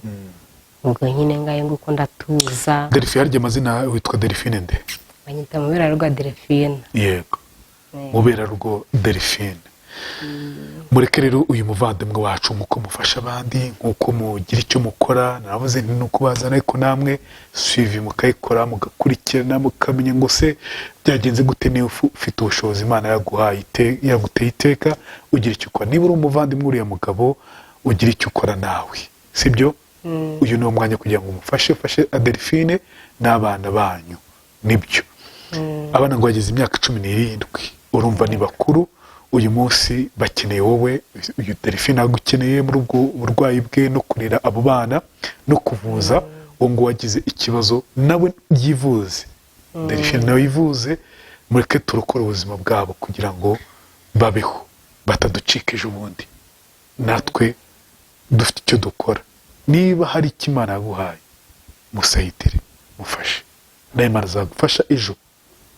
Ubwo nyine ngaye nguko ndatuza. Delphine, harya amazina witwa Delphine nde? Banyita Muberarugo Delphine. Yego. Muberarugo Delphine. Mureke rero uyu muvandimwe wacu nk'uko mufasha abandi, nk'uko mugira icyo mukora, navuze nti nuko bazana, ariko namwe suivi mukayikora, mugakurikirana, mukamenya ngo se byagenze gute. Niba ufite ubushobozi Imana yaguteye iteka, ugira icyo ukora. Niba uri umuvandimwe uriya mugabo, ugira icyo ukora nawe, sibyo? Uyu ni umwanya kugira ngo umufashe Delphine n'abana banyu. Nibyo abana ngo bageze imyaka 17, urumva ni bakuru. Uyu munsi bakeneye wowe, uyu Delphine agukeneye muri ubwo burwayi bwe, no kurera abo bana no kuvuza uwo ngo wagize ikibazo, nawe yivuze. Delphine nawe yivuze. Mureke turokora ubuzima bwabo kugira ngo babeho, bataducikeje ubundi. Natwe dufite icyo dukora. Niba hari icyo Imana yaguhaye, musayidire, mufashe. nawe Imana azagufasha ejo.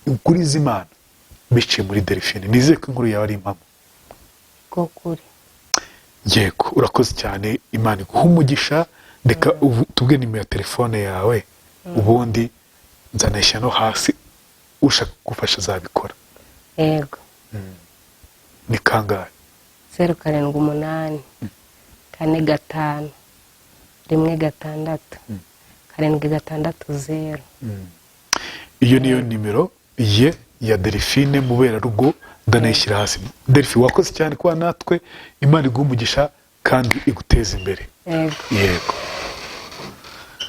Ugurize Imana biciye muri Delphine. Nizeye ko inkuru yawe ari impamo. Kokuri. Yego, urakoze cyane. Imana iguha umugisha. Reka tubwe nimero ya telefone yawe, ubundi nzanesha no hasi, ushaka gufasha azabikora. Yego. Ni kangahe? 078 45 16 760. Iyo niyo nimero ye ya Delphine Muberarugo, ndanayishyira hasi. Delphine, wakoze cyane kuba natwe. Imana iguha umugisha kandi iguteza imbere. Yego. Yego.